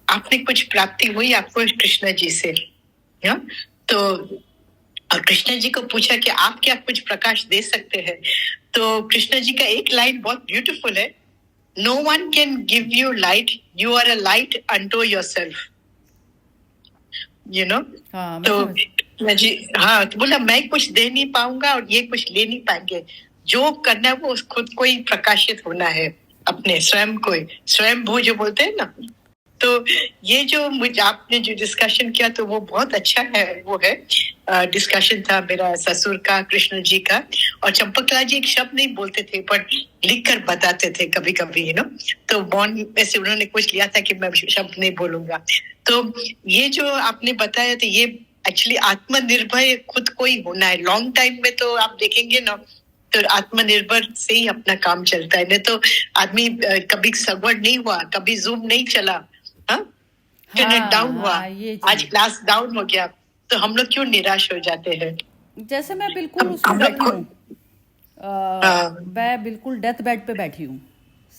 आपने कुछ प्राप्ति हुई आपको कृष्ण जी से, हाँ? तो और कृष्ण जी को पूछा कि आप क्या कुछ प्रकाश दे सकते हैं, तो कृष्ण जी का एक लाइन बहुत ब्यूटीफुल है, no one can give you light, you are a light unto yourself, you know. हाँ, मैं तो समझ। कृष्ण जी, हाँ, तो बोला मैं कुछ दे नहीं पाऊंगा और ये कुछ ले नहीं पाएंगे, जो करना है वो खुद को ही प्रकाशित होना है, अपने स्वयं को ही, स्वयं भू जो बोलते हैं ना। तो ये जो मुझे आपने जो डिस्कशन किया, तो वो बहुत अच्छा है, वो है डिस्कशन था मेरा ससुर का, कृष्ण जी का, और चंपकलाल जी एक शब्द नहीं बोलते थे पर लिख कर बताते थे कभी कभी, यू नो। तो बॉन्ड में से उन्होंने कुछ लिया था कि मैं शब्द नहीं बोलूंगा। तो ये जो आपने बताया, तो ये एक्चुअली आत्मनिर्भर खुद को ही होना है। लॉन्ग टाइम में तो आप देखेंगे ना, तो आत्मनिर्भर से ही अपना काम चलता है, नहीं तो आदमी कभी सगवड़ नहीं हुआ, कभी जूम नहीं चला, इंटरनेट डाउन हुआ, ये आज चीज़। क्लास डाउन हो गया, तो हम लोग क्यों निराश हो जाते हैं। जैसे मैं बिल्कुल हम उसमें लोग बैठी को, हूँ, हाँ, मैं बिल्कुल डेथ बेड पे बैठी हूँ,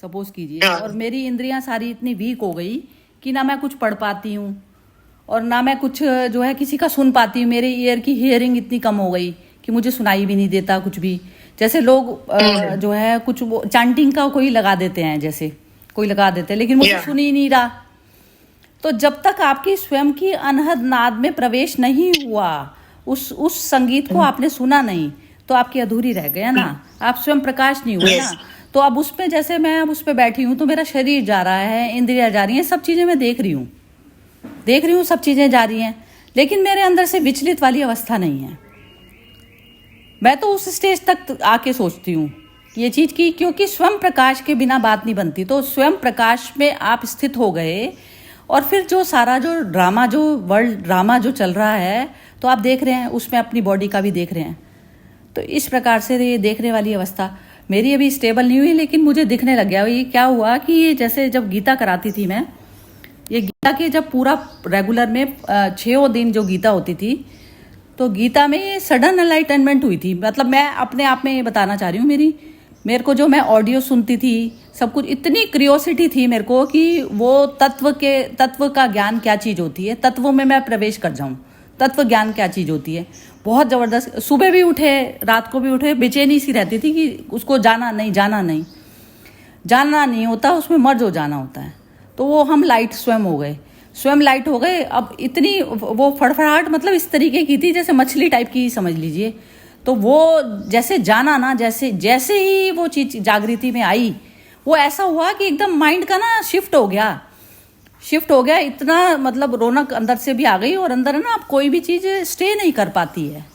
सपोज कीजिए, हाँ, और मेरी इंद्रियां सारी इतनी वीक हो गई कि ना मैं कुछ पढ़ पाती हूँ और ना मैं कुछ जो है किसी का सुन पाती हूँ। मेरे ईयर की हियरिंग इतनी कम हो गई कि मुझे सुनाई भी नहीं देता कुछ भी। जैसे लोग जो है कुछ वो चांटिंग का कोई लगा देते हैं, जैसे कोई लगा देते हैं, लेकिन मुझे Yeah. सुन ही नहीं रहा। तो जब तक आपकी स्वयं की अनहद नाद में प्रवेश नहीं हुआ, उस संगीत को आपने सुना नहीं, तो आपकी अधूरी रह गया ना, आप स्वयं प्रकाश नहीं हुए Yes. ना। तो अब उसमें, जैसे मैं अब उस पे बैठी हूँ, तो मेरा शरीर जा रहा है, इंद्रियां जा रही हैं, सब चीजें मैं देख रही हूँ, सब चीजें जा रही हैं, लेकिन मेरे अंदर से विचलित वाली अवस्था नहीं है। मैं तो उस स्टेज तक आके सोचती हूँ ये चीज की, क्योंकि स्वयं प्रकाश के बिना बात नहीं बनती। तो स्वयं प्रकाश में आप स्थित हो गए, और फिर जो सारा जो ड्रामा, जो वर्ल्ड ड्रामा जो चल रहा है, तो आप देख रहे हैं, उसमें अपनी बॉडी का भी देख रहे हैं। तो इस प्रकार से ये देखने वाली अवस्था मेरी अभी स्टेबल नहीं हुई, लेकिन मुझे दिखने लग गया। ये क्या हुआ कि ये जैसे जब गीता कराती थी मैं, ये गीता के जब पूरा रेगुलर में 6 दिन जो गीता होती थी, तो गीता में ये सडन अनलाइटनमेंट हुई थी। मतलब मैं अपने आप में ये बताना चाह रही हूँ, मेरे को जो मैं ऑडियो सुनती थी, सब कुछ, इतनी क्रियोसिटी थी मेरे को कि वो तत्व का ज्ञान क्या चीज़ होती है, तत्वों में मैं प्रवेश कर जाऊं, तत्व ज्ञान क्या चीज़ होती है, बहुत ज़बरदस्त। सुबह भी उठे, रात को भी उठे, बेचैनी सी रहती थी कि उसको जाना नहीं होता, उसमें मर्ज हो जाना होता है। तो वो हम स्वयं लाइट हो गए। अब इतनी वो फड़फड़ाहट, मतलब इस तरीके की थी जैसे मछली टाइप की, समझ लीजिए। तो वो जैसे जाना ना, जैसे ही वो चीज जागृति में आई, वो ऐसा हुआ कि एकदम माइंड का ना शिफ्ट हो गया। इतना मतलब रौनक अंदर से भी आ गई, और अंदर है ना, आप कोई भी चीज स्टे नहीं कर पाती है।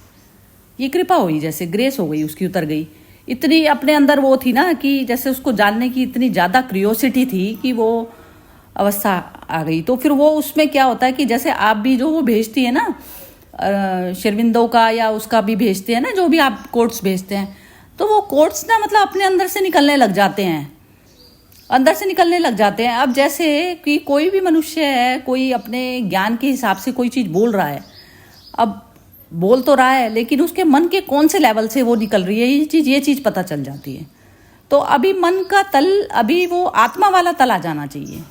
ये कृपा हुई, जैसे ग्रेस हो गई, उसकी उतर गई। इतनी अपने अंदर वो थी ना कि जैसे उसको जानने की इतनी ज्यादा क्रियोसिटी थी कि वो अवस्था आ गई। तो फिर वो उसमें क्या होता है कि जैसे आप भी जो वो भेजती है ना, शेरविंदो का या उसका भी भेजते हैं ना, जो भी आप कोट्स भेजते हैं, तो वो कोट्स ना मतलब अपने अंदर से निकलने लग जाते हैं। अब जैसे कि कोई भी मनुष्य है, कोई अपने ज्ञान के हिसाब से कोई चीज़ बोल रहा है, अब बोल तो रहा है, लेकिन उसके मन के कौन से लेवल से वो निकल रही है, ये चीज़ पता चल जाती है। तो अभी मन का तल, अभी वो आत्मा वाला तल आ जाना चाहिए।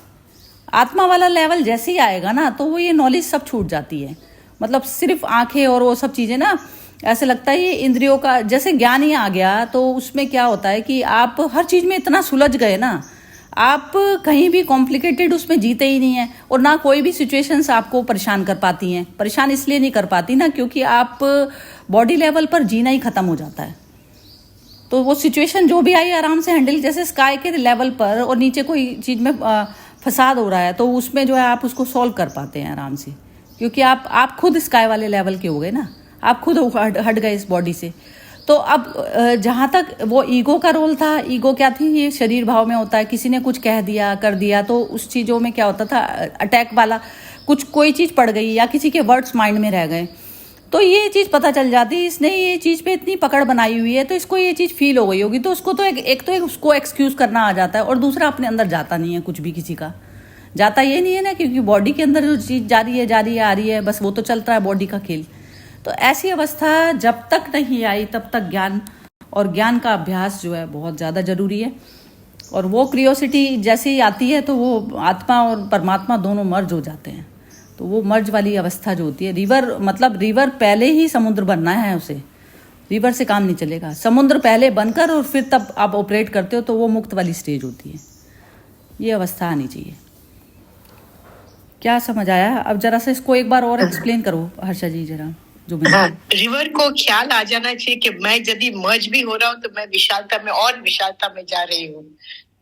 आत्मा वाला लेवल जैसे ही आएगा ना, तो वो ये नॉलेज सब छूट जाती है। मतलब सिर्फ आंखें और वो सब चीज़ें ना, ऐसे लगता है ये इंद्रियों का जैसे ज्ञान ही आ गया। तो उसमें क्या होता है कि आप हर चीज़ में इतना सुलझ गए ना, आप कहीं भी कॉम्प्लिकेटेड उसमें जीते ही नहीं है, और ना कोई भी सिचुएशंस आपको परेशान कर पाती हैं। परेशान इसलिए नहीं कर पाती ना, क्योंकि आप बॉडी लेवल पर जीना ही खत्म हो जाता है। तो वो सिचुएशन जो भी आई आराम से हैंडल, जैसे स्काई के लेवल पर और नीचे कोई चीज़ में फसाद हो रहा है, तो उसमें जो है आप उसको सॉल्व कर पाते हैं आराम से, क्योंकि आप खुद स्काई वाले लेवल के हो गए ना, आप खुद हट गए इस बॉडी से। तो अब जहाँ तक वो ईगो का रोल था, ईगो क्या थी, ये शरीर भाव में होता है, किसी ने कुछ कह दिया कर दिया तो उस चीज़ों में क्या होता था, अटैक वाला कुछ कोई चीज़ पड़ गई या किसी के वर्ड्स माइंड में रह गए तो ये चीज़ पता चल जाती, इसने ये चीज़ पे इतनी पकड़ बनाई हुई है तो इसको ये चीज़ फील हो गई होगी, तो उसको तो एक उसको एक्सक्यूज़ करना आ जाता है और दूसरा अपने अंदर जाता नहीं है, कुछ भी किसी का जाता ये नहीं है ना, क्योंकि बॉडी के अंदर जो चीज़ जा रही है आ रही है, बस वो तो चलता है बॉडी का खेल। तो ऐसी अवस्था जब तक नहीं आई तब तक ज्ञान और ज्ञान का अभ्यास जो है बहुत ज़्यादा ज़रूरी है। और वो क्रियोसिटी जैसे ही आती है तो वो आत्मा और परमात्मा दोनों मर्ज हो जाते हैं, तो वो मर्ज वाली अवस्था जो होती है, रिवर मतलब रिवर पहले ही समुद्र बनना है उसे, रिवर से काम नहीं चलेगा, समुद्र पहले बनकर और फिर तब आप ऑपरेट करते हो, तो वो मुक्त वाली स्टेज होती है, ये अवस्था आनी चाहिए। क्या समझ आया? अब जरा से इसको एक बार और एक्सप्लेन करो हर्षा जी जरा। जो रिवर को ख्याल आ जाना चाहिए कि मैं यदि मर्ज भी हो रहा हूँ तो मैं विशालता में और विशालता में जा रही हूँ,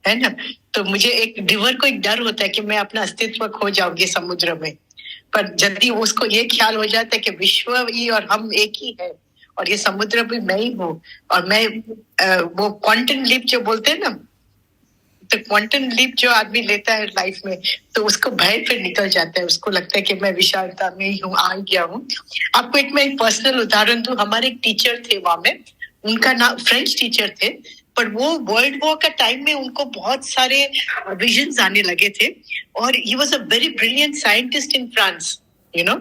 है ना। तो मुझे एक रिवर को एक डर होता है कि मैं अपना अस्तित्व खो जाऊंगी समुद्र में, पर यदि उसको ये ख्याल हो जाता है कि विश्व ही और हम एक ही है और ये समुद्र भी मैं ही हूँ, और मैं वो क्वांटम लीप जो बोलते हैं ना, तो क्वांटम लीप जो आदमी लेता है लाइफ में तो उसको भय फिर निकल जाता है, उसको लगता है कि मैं विशालता में ही हूँ, आ गया हूँ। आपको मैं एक पर्सनल उदाहरण दूं, हमारे एक टीचर थे वहां में, उनका नाम फ्रेंच टीचर थे, पर वो वर्ल्ड वॉर का टाइम में उनको बहुत सारे विजन्स आने लगे थे और he was a very brilliant scientist in France, you know.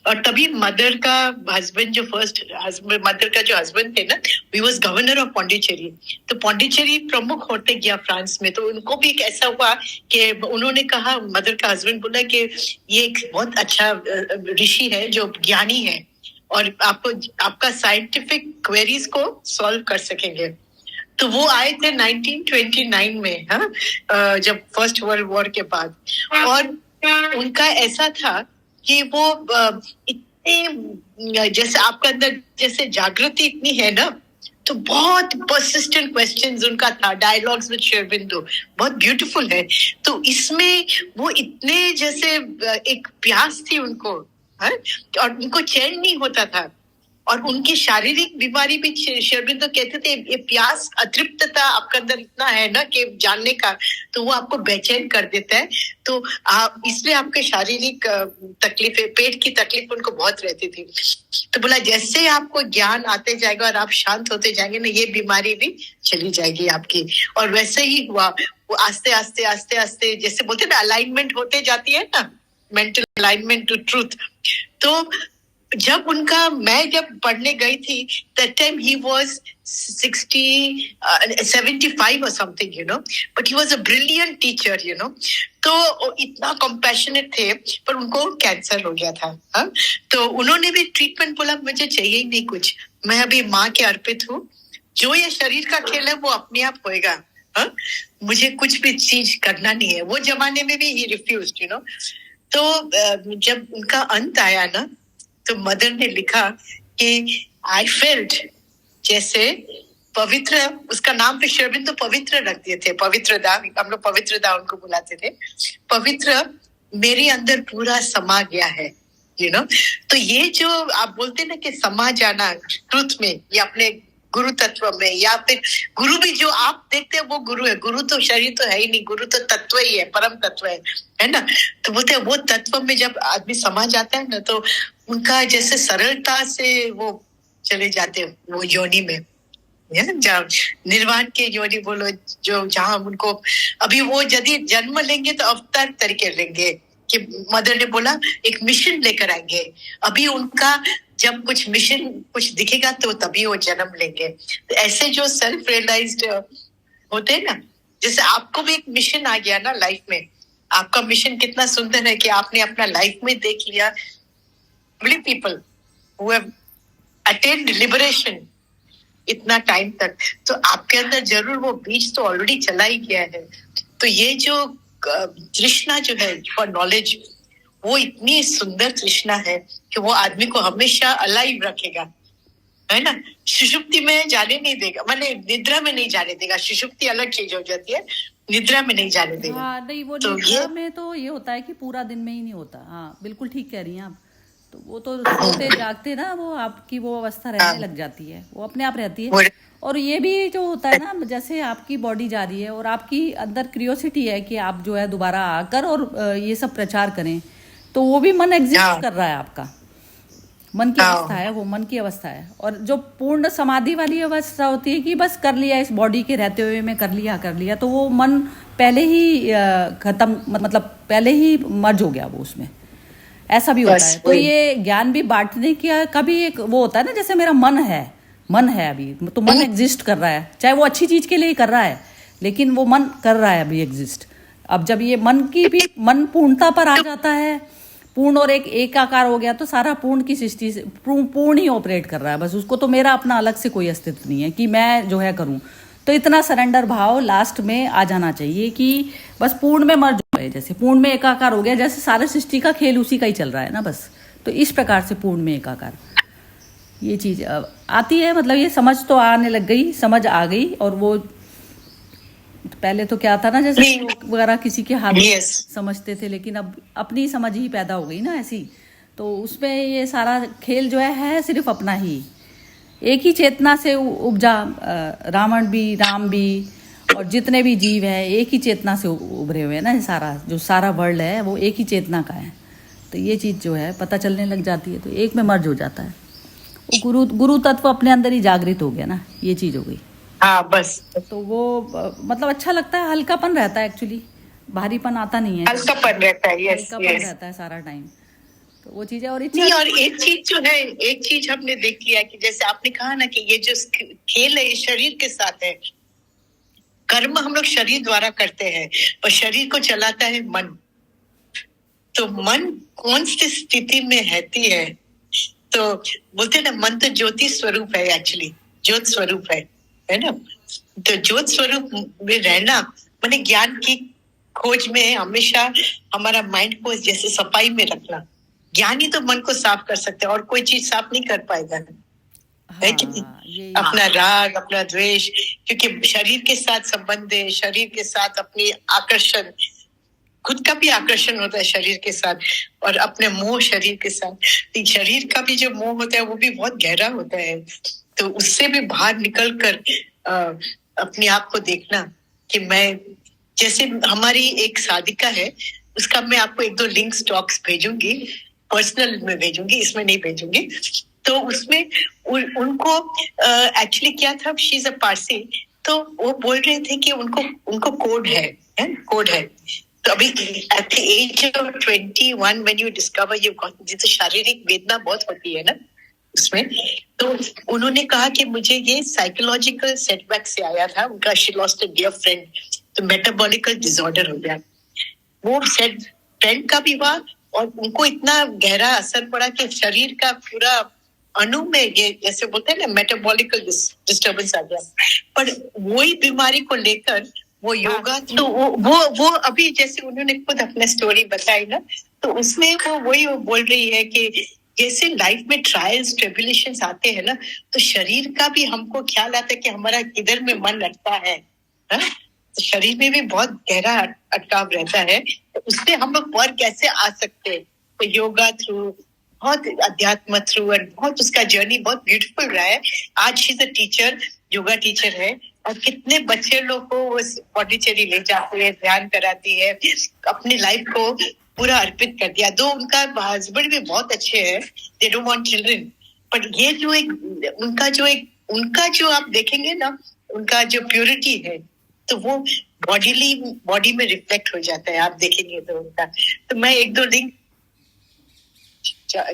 और तभी मदर का हस्बैंड जो फर्स्ट हस्बैंड मदर का जो हस्बैंड थे ना, he was governor of Pondicherry, तो पौंडीचेरी प्रमुख होते गया फ्रांस में। तो उनको भी एक ऐसा हुआ कि उन्होंने कहा, मदर का हस्बैंड बोला कि ये एक बहुत अच्छा ऋषि है जो ज्ञानी है और आपको आपका साइंटिफिक क्वेरीज को सॉल्व कर सकेंगे। तो वो आए थे 1929 में, हाँ, जब फर्स्ट वर्ल्ड वॉर के बाद, और उनका ऐसा था कि वो इतने जैसे आपका अंदर जैसे जागृति इतनी है ना, तो बहुत परसिस्टेंट क्वेश्चंस उनका था। डायलॉग्स विद श्री अरबिंदो बहुत ब्यूटीफुल है। तो इसमें वो इतने जैसे एक प्यास थी उनको, हाँ, और उनको चैन नहीं होता था। और उनकी शारीरिक बीमारी भी श्री अरबिंदो कहते थे, ये प्यास अतृप्तता आपके अंदर इतना है ना कि जानने का, तो वो आपको बेचैन कर देता है। तो इसलिए आपके शारीरिक तकलीफें, पेट की तकलीफ उनको बहुत रहती थी। तो बोला जैसे आपको ज्ञान आते जाएगा और आप शांत होते जाएंगे ना, ये बीमारी भी चली जाएगी आपकी। और वैसे ही हुआ, वो आस्ते आस्ते आस्ते आस्ते जैसे बोलते ना अलाइनमेंट होते जाती है ना, मेंटल अलाइनमेंट टू ट्रूथ। तो जब उनका, मैं जब पढ़ने गई थी that time he was 75 or something, you know, but he was a brilliant teacher, you know. तो इतना compassionate थे, पर उनको कैंसर हो गया था, हाँ? तो उन्होंने भी ट्रीटमेंट बोला मुझे चाहिए ही नहीं कुछ, मैं अभी माँ के अर्पित हूँ, जो ये शरीर का खेल है वो अपने आप होएगा, हाँ? मुझे कुछ भी चीज करना नहीं है। वो जमाने में भी he refused, you know. तो जब उनका अंत आया ना, तो मदर ने लिखा कि आई फेल्ट जैसे पवित्र, उसका नाम पे श्री अरबिंदो पवित्र रख दिए थे, पवित्रदा, हम लोग पवित्रदा उनको बुलाते थे, पवित्र मेरे अंदर पूरा समा गया है, यू नो। तो ये जो आप बोलते ना कि समा जाना ट्रुथ में या अपने गुरु तत्व में, या फिर गुरु भी जो आप देखते हैं वो गुरु है, गुरु तो शरीर तो है ही नहीं, गुरु तो तत्व ही है, परम तत्व है ना। तो बोलते हैं वो तत्व में जब आदमी समा जाता है ना, तो उनका जैसे सरलता से वो चले जाते हैं वो योनि में, निर्वाण के योनि बोलो, जो जहां उनको अभी वो यदि जन्म लेंगे तो अवतार तरीके लेंगे, कि मदर ने बोला एक मिशन लेकर आएंगे, अभी उनका जब कुछ मिशन कुछ दिखेगा तो तभी वो जन्म लेंगे। तो ऐसे जो सेल्फ रियलाइज्ड होते हैं ना, जैसे आपको भी एक मिशन आ गया ना लाइफ में, आपका मिशन कितना सुंदर है कि आपने अपना लाइफ में देख लिया people who have attend liberation इतना टाइम तक, तो आपके अंदर जरूर वो बीज तो ऑलरेडी चला ही गया है। तो ये जो तृष्णा जो है फॉर नॉलेज, वो इतनी सुंदर तृष्णा है कि वो आदमी को हमेशा अलाइव रखेगा, है ना। सुषुप्ति में जाने नहीं देगा, माने निद्रा में नहीं जाने देगा। सुषुप्ति अलग चीज हो जाती है, निद्रा में नहीं जाने देगा। नहीं, वो तो निद्रा में तो ये होता है कि पूरा दिन में ही नहीं होता। हाँ बिल्कुल ठीक कह रही हैं आप। तो वो तो सोते जागते ना वो आपकी वो अवस्था रहने लग जाती है, वो अपने आप रहती है। वो- और ये भी जो होता है ना, जैसे आपकी बॉडी जा रही है और आपकी अंदर क्यूरियोसिटी है कि आप जो है दोबारा आकर और ये सब प्रचार करें, तो वो भी मन एग्जिस्ट कर रहा है आपका। मन की अवस्था है, वो मन की अवस्था है। और जो पूर्ण समाधि वाली अवस्था होती है कि बस कर लिया, इस बॉडी के रहते हुए मैं कर लिया, तो वो मन पहले ही खत्म, मतलब पहले ही मर्ज हो गया वो उसमें, ऐसा भी होता है। तो ये ज्ञान भी बांटने का भी एक वो होता है ना, जैसे मेरा मन है अभी, तो मन एग्जिस्ट कर रहा है, चाहे वो अच्छी चीज के लिए कर रहा है, लेकिन वो मन कर रहा है अभी एग्जिस्ट। अब जब ये मन पूर्णता पर आ जाता है, पूर्ण और एक आकार हो गया, तो सारा पूर्ण की सृष्टि से पूर्ण ही ऑपरेट कर रहा है बस। उसको तो मेरा अपना अलग से कोई अस्तित्व नहीं है कि मैं जो है करूं। तो इतना सरेंडर भाव लास्ट में आ जाना चाहिए कि बस पूर्ण में मर्ज हो गए, जैसे पूर्ण में एकाकार हो गया, जैसे सारे सृष्टि का खेल उसी का ही चल रहा है ना बस। तो इस प्रकार से पूर्ण में एकाकार ये चीज आती है, मतलब ये समझ तो आने लग गई, समझ आ गई। और वो पहले तो क्या था ना, जैसे वगैरह किसी के हाथ समझते थे, लेकिन अब अपनी समझ ही पैदा हो गई ना ऐसी। तो उसमें ये सारा खेल जो है सिर्फ अपना ही, एक ही चेतना से उपजा। रावण भी, राम भी, और जितने भी जीव हैं एक ही चेतना से उभरे हुए हैं ना। सारा जो सारा वर्ल्ड है वो एक ही चेतना का है। तो ये चीज जो है पता चलने लग जाती है, तो एक में मर्ज हो जाता है। वो गुरु तत्व अपने अंदर ही जागृत हो गया ना, ये चीज हो गई। हाँ बस। तो वो मतलब अच्छा लगता है, हल्कापन रहता है एक्चुअली, भारीपन आता नहीं है, हल्कापन रहता है। यस, हल्कापन रहता है सारा टाइम। तो वो चीजें और नहीं, और एक चीज जो है, एक चीज हमने देख लिया कि जैसे आपने कहा ना कि ये जो खेल है ये शरीर के साथ है। कर्म हम लोग शरीर द्वारा करते हैं और शरीर को चलाता है मन। तो मन कौन सी स्थिति में रहती है, तो बोलते हैं ना मन तो ज्योति स्वरूप है, एक्चुअली ज्योत स्वरूप है ना। तो ज्योत स्वरूप में रहना माने ज्ञान की खोज में हमेशा हमारा माइंड को जैसे सफाई में रखना। ज्ञान ही तो मन को साफ कर सकते हैं, और कोई चीज साफ नहीं कर पाएगा। है कि नहीं? अपना राग, अपना द्वेष, क्योंकि शरीर के साथ संबंध है, शरीर के साथ अपनी आकर्षण, खुद का भी आकर्षण होता है शरीर के साथ, और अपने मोह शरीर के साथ। शरीर का भी जो मोह होता है वो भी बहुत गहरा होता है। तो उससे भी बाहर निकल कर अपने आप को देखना कि मैं, जैसे हमारी एक साधिका है, उसका मैं आपको 1-2 लिंक्स टॉक्स भेजूंगी, पर्सनल में भेजूंगी, इसमें नहीं भेजूंगी। तो उसमें उनको एक्चुअली क्या था, शी इज अ पारसी, तो वो बोल रहे थे कि उनको कोड है कोड है। तो अभी at the age of 21 when you discover you got, जिसे शारीरिक वेदना बहुत होती है ना उसमें, तो उन्होंने कहा कि मुझे ये साइकोलॉजिकल सेटबैक से आया था। उनका she lost a dear friend, तो मेटाबॉलिकल डिसऑर्डर हो गया। वो सेट फ्रेंड का भी हुआ, और उनको इतना गहरा असर पड़ा कि शरीर का पूरा अणु में ये जैसे बोलते हैं ना मेटाबॉलिकल डिस्टर्बेंस आ गया। पर वही बीमारी को लेकर वो योगा, तो वो अभी जैसे उन्होंने खुद अपना स्टोरी बताई ना, तो उसमें वो वही बोल रही है कि जैसे लाइफ में ट्रायल्स ट्रिब्यूलेशंस आते हैं ना, तो शरीर का भी हमको ख्याल आता है कि हमारा किधर में मन लगता है, तो शरीर में भी बहुत गहरा अटकाव रहता है। तो उससे हम लोग पर कैसे आ सकते हैं, तो योगा थ्रू, बहुत अध्यात्म थ्रू, और बहुत उसका जर्नी बहुत ब्यूटीफुल रहा है। आज she is a teacher, yoga teacher है, और कितने बच्चे लोग को वो पौंडीचेरी ले जाती है, ध्यान कराती है, अपनी लाइफ को पूरा अर्पित कर दिया। दो उनका हस्बैंड भी बहुत अच्छे हैं, दे डोंट वांट चिल्ड्रन, पर ये जो उनका जो आप देखेंगे ना, उनका जो प्योरिटी है, तो वो बॉडी में रिफ्लेक्ट हो जाता है, आप देखेंगे तो उनका। तो मैं 1-2 लिंक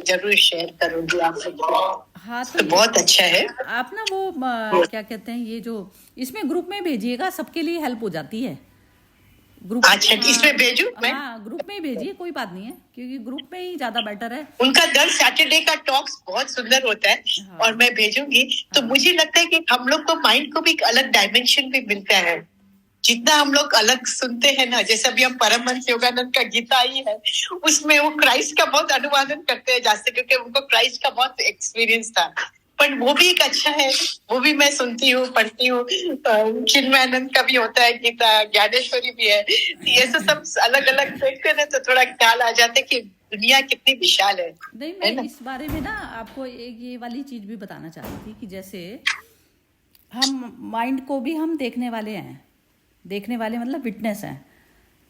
जरूर शेयर करूंगी आप लोग। हाँ, तो बहुत अच्छा है। आप ना वो क्या कहते हैं, ये जो इसमें ग्रुप में भेजिएगा, सबके लिए हेल्प हो जाती है ग्रुप। अच्छा, इसमें भेजूं मैं? हाँ, ग्रुप में ही भेजिए, कोई बात नहीं है, क्योंकि ग्रुप में ही ज्यादा बेटर है। उनका दर सैटरडे का टॉक्स बहुत सुंदर होता है। हाँ, और मैं भेजूंगी। तो मुझे लगता है कि हम लोग को माइंड को भी एक अलग डायमेंशन भी मिलता है। जितना हम लोग अलग सुनते हैं ना, जैसे अभी हम परमहंस योगानंद का गीता आई है, उसमें वो क्राइस्ट का बहुत अनुवादन करते हैं जाते, क्योंकि उनको क्राइस्ट का बहुत एक्सपीरियंस था। पर वो भी एक अच्छा है, वो भी मैं सुनती हूँ, पढ़ती हूँ। चिन्मयानंद का भी होता है गीता, ज्ञानेश्वरी भी है। ये सब अलग अलग देखते हैं तो थोड़ा ख्याल आ जाता है कि दुनिया कितनी विशाल है नहीं, है मैं ना। इस बारे में ना आपको एक ये वाली चीज भी बताना चाह रही थी कि जैसे हम माइंड को भी हम देखने वाले हैं, देखने वाले मतलब विटनेस हैं।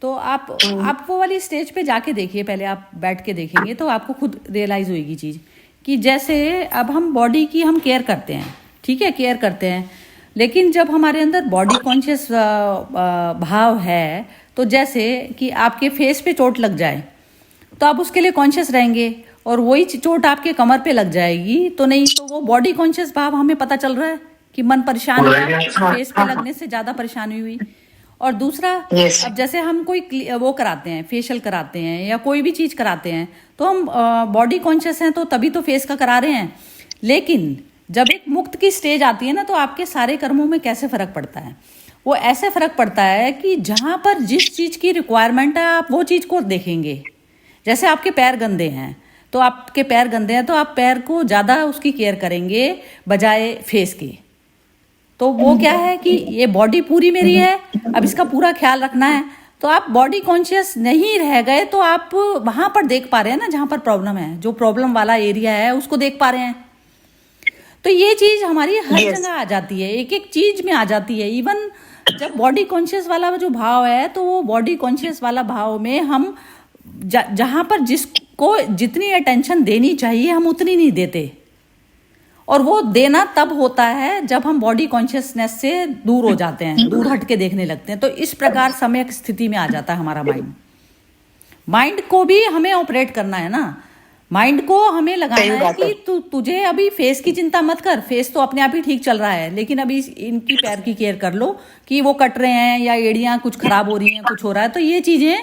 तो आप वो वाली स्टेज पे जाके देखिए, पहले आप बैठ के देखेंगे तो आपको खुद रियलाइज होगी चीज़ कि जैसे अब हम बॉडी की हम केयर करते हैं, ठीक है, केयर करते हैं, लेकिन जब हमारे अंदर बॉडी कॉन्शियस भाव है, तो जैसे कि आपके फेस पे चोट लग जाए तो आप उसके लिए कॉन्शियस रहेंगे, और वही चोट आपके कमर पे लग जाएगी तो नहीं, तो वो बॉडी कॉन्शियस भाव हमें पता चल रहा है कि मन परेशान हुआ, फेस पे लगने से ज्यादा परेशानी हुई। और दूसरा, Yes. अब जैसे हम कोई वो कराते हैं, फेशियल कराते हैं या कोई भी चीज कराते हैं, तो हम बॉडी कॉन्शियस हैं तो तभी तो फेस का करा रहे हैं। लेकिन जब एक मुक्त की स्टेज आती है ना, तो आपके सारे कर्मों में कैसे फर्क पड़ता है, वो ऐसे फर्क पड़ता है कि जहां पर जिस चीज की रिक्वायरमेंट है आप वो चीज को देखेंगे। जैसे आपके पैर गंदे हैं, तो आपके पैर गंदे हैं तो आप पैर को ज़्यादा उसकी केयर करेंगे बजाय फेस के। तो वो क्या है कि ये बॉडी पूरी मेरी है, अब इसका पूरा ख्याल रखना है, तो आप बॉडी कॉन्शियस नहीं रह गए तो आप वहां पर देख पा रहे हैं ना जहां पर प्रॉब्लम है, जो प्रॉब्लम वाला एरिया है उसको देख पा रहे हैं। तो ये चीज हमारी हर Yes. जगह आ जाती है, एक एक चीज में आ जाती है। इवन जब बॉडी कॉन्शियस वाला जो भाव है, तो वो बॉडी कॉन्शियस वाला भाव में हम जहां पर जिसको जितनी अटेंशन देनी चाहिए हम उतनी नहीं देते, और वो देना तब होता है जब हम बॉडी कॉन्शियसनेस से दूर हो जाते हैं, दूर हट के देखने लगते हैं। तो इस प्रकार सम्यक स्थिति में आ जाता है हमारा माइंड। माइंड को भी हमें ऑपरेट करना है ना, माइंड को हमें लगाना है कि तुझे अभी फेस की चिंता मत कर, फेस तो अपने आप ही ठीक चल रहा है, लेकिन अभी इनकी पैर की केयर कर लो कि वो कट रहे हैं या एड़ियां कुछ खराब हो रही हैं, कुछ हो रहा है। तो ये चीजें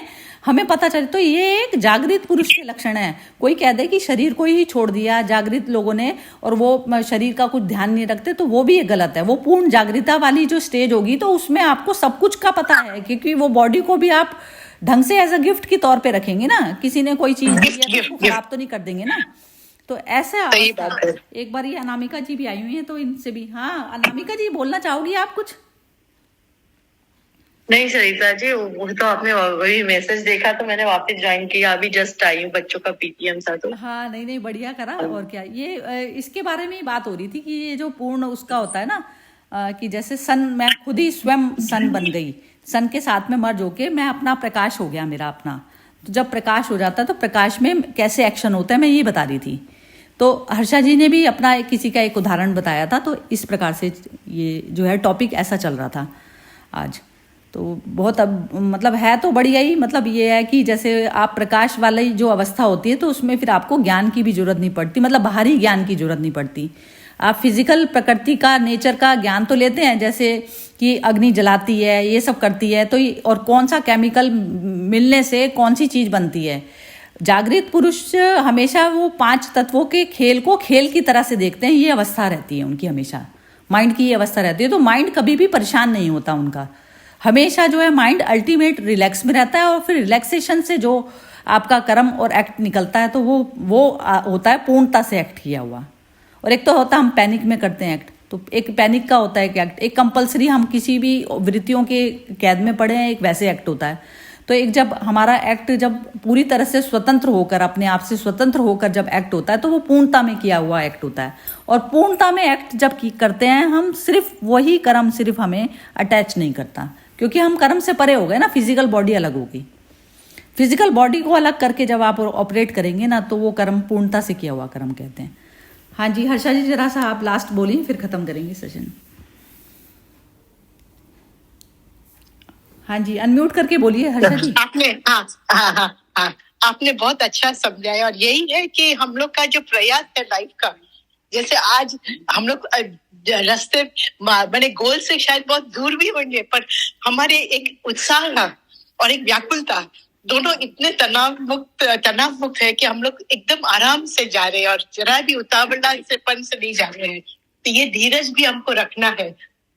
हमें पता चले, तो ये एक जागृत पुरुष के लक्षण है। कोई कह दे कि शरीर को ही छोड़ दिया जागृत लोगों ने और वो शरीर का कुछ ध्यान नहीं रखते, तो वो भी एक गलत है। वो पूर्ण जागृता वाली जो स्टेज होगी तो उसमें आपको सब कुछ का पता है, क्योंकि वो बॉडी को भी आप ढंग से एज अ गिफ्ट के तौर पे रखेंगे ना, किसी ने कोई चीज दी है तो उसको खराब तो नहीं कर देंगे ना। तो ऐसा एक बार ये अनामिका जी भी आई हुई है, तो इनसे भी, हाँ अनामिका जी बोलना चाहोगी आप कुछ? नहीं सरिता जी, वो तो आपने वही मैसेज देखा तो मैंने वापस ज्वाइन किया, अभी जस्ट आई हूँ, बच्चों का पीटीएम था तो। हाँ नहीं बढ़िया करा। और क्या, ये इसके बारे में ही बात हो रही थी कि ये जो पूर्ण उसका होता है ना, कि जैसे सन, मैं खुद ही स्वयं सन बन गई, सन के साथ में मर्ज होके मैं अपना प्रकाश हो गया मेरा अपना। तो जब प्रकाश हो जाता है तो प्रकाश में कैसे एक्शन होता है, मैं ये बता रही थी। तो हर्षा जी ने भी अपना किसी का एक उदाहरण बताया था, तो इस प्रकार से ये जो है टॉपिक ऐसा चल रहा था आज। तो बहुत अब मतलब है तो बढ़िया ही, मतलब ये है कि जैसे आप प्रकाश वाली जो अवस्था होती है तो उसमें फिर आपको ज्ञान की भी जरूरत नहीं पड़ती, मतलब बाहरी ज्ञान की जरूरत नहीं पड़ती। आप फिजिकल प्रकृति का, नेचर का ज्ञान तो लेते हैं, जैसे कि अग्नि जलाती है, ये सब करती है, तो और कौन सा केमिकल मिलने से कौन सी चीज बनती है। जागृत पुरुष हमेशा वो 5 तत्वों के खेल को खेल की तरह से देखते हैं, ये अवस्था रहती है उनकी, हमेशा माइंड की ये अवस्था रहती है। तो माइंड कभी भी परेशान नहीं होता उनका, हमेशा जो है माइंड अल्टीमेट रिलैक्स में रहता है। और फिर रिलैक्सेशन से जो आपका कर्म और एक्ट निकलता है तो वो होता है पूर्णता से एक्ट किया हुआ। और एक तो होता है हम पैनिक में करते हैं एक्ट, तो एक पैनिक का होता है एक एक्ट, एक कंपलसरी हम किसी भी वृत्तियों के कैद में पड़े हैं, एक वैसे एक्ट होता है। तो एक जब हमारा एक्ट जब पूरी तरह से स्वतंत्र होकर, अपने आप से स्वतंत्र होकर जब एक्ट होता है तो वो पूर्णता में किया हुआ एक्ट होता है। और पूर्णता में एक्ट जब करते हैं हम, सिर्फ वही कर्म सिर्फ हमें अटैच नहीं करता, क्योंकि हम कर्म से परे हो गए ना, फिजिकल बॉडी अलग होगी। फिजिकल बॉडी को अलग करके जब आप ऑपरेट करेंगे ना, तो वो कर्म पूर्णता से किया हुआ कर्म कहते हैं। हाँ जी हर्षा जी, जरा सा आप लास्ट बोलिए, फिर खत्म करेंगे सेशन। हाँ जी, अनम्यूट करके बोलिए हर्षा जी। आपने हाँ आपने बहुत अच्छा समझाया। और यही है कि हम लोग का जो प्रयास है लाइफ का, जैसे आज हम लोग रास्ते बने गोल से शायद बहुत दूर भी होंगे, पर हमारे एक उत्साह और एक व्याकुलता दोनों इतने तनाव मुक्त है कि हम लोग एकदम आराम से जा रहे हैं और जरा भी उतावला से पन से नहीं जा रहे हैं। तो ये धीरज भी हमको रखना है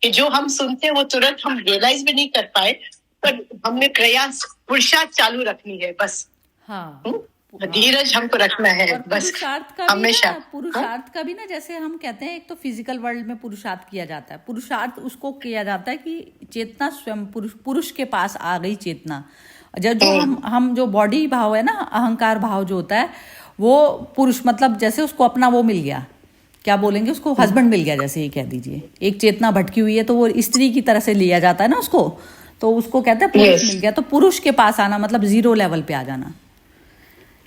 कि जो हम सुनते हैं वो तुरंत हम रियलाइज भी नहीं कर पाए, पर हमने प्रयास पुरुषार्थ चालू रखनी है बस। हाँ, धीरज हमको रखना है बस हमेशा। पुरुषार्थ का भी ना, जैसे हम कहते हैं एक तो फिजिकल वर्ल्ड में पुरुषार्थ किया जाता है, पुरुषार्थ उसको किया जाता है कि चेतना स्वयं पुरुष के पास आ गई चेतना, जो हम जो बॉडी भाव है ना, अहंकार भाव जो होता है वो पुरुष, मतलब जैसे उसको अपना वो मिल गया, क्या बोलेंगे उसको, हस्बैंड मिल गया जैसे, ये कह दीजिए एक चेतना भटकी हुई है तो वो स्त्री की तरह से लिया जाता है ना उसको, तो उसको कहते हैं पुरुष मिल गया। तो पुरुष के पास आना मतलब 0 लेवल पे आ जाना।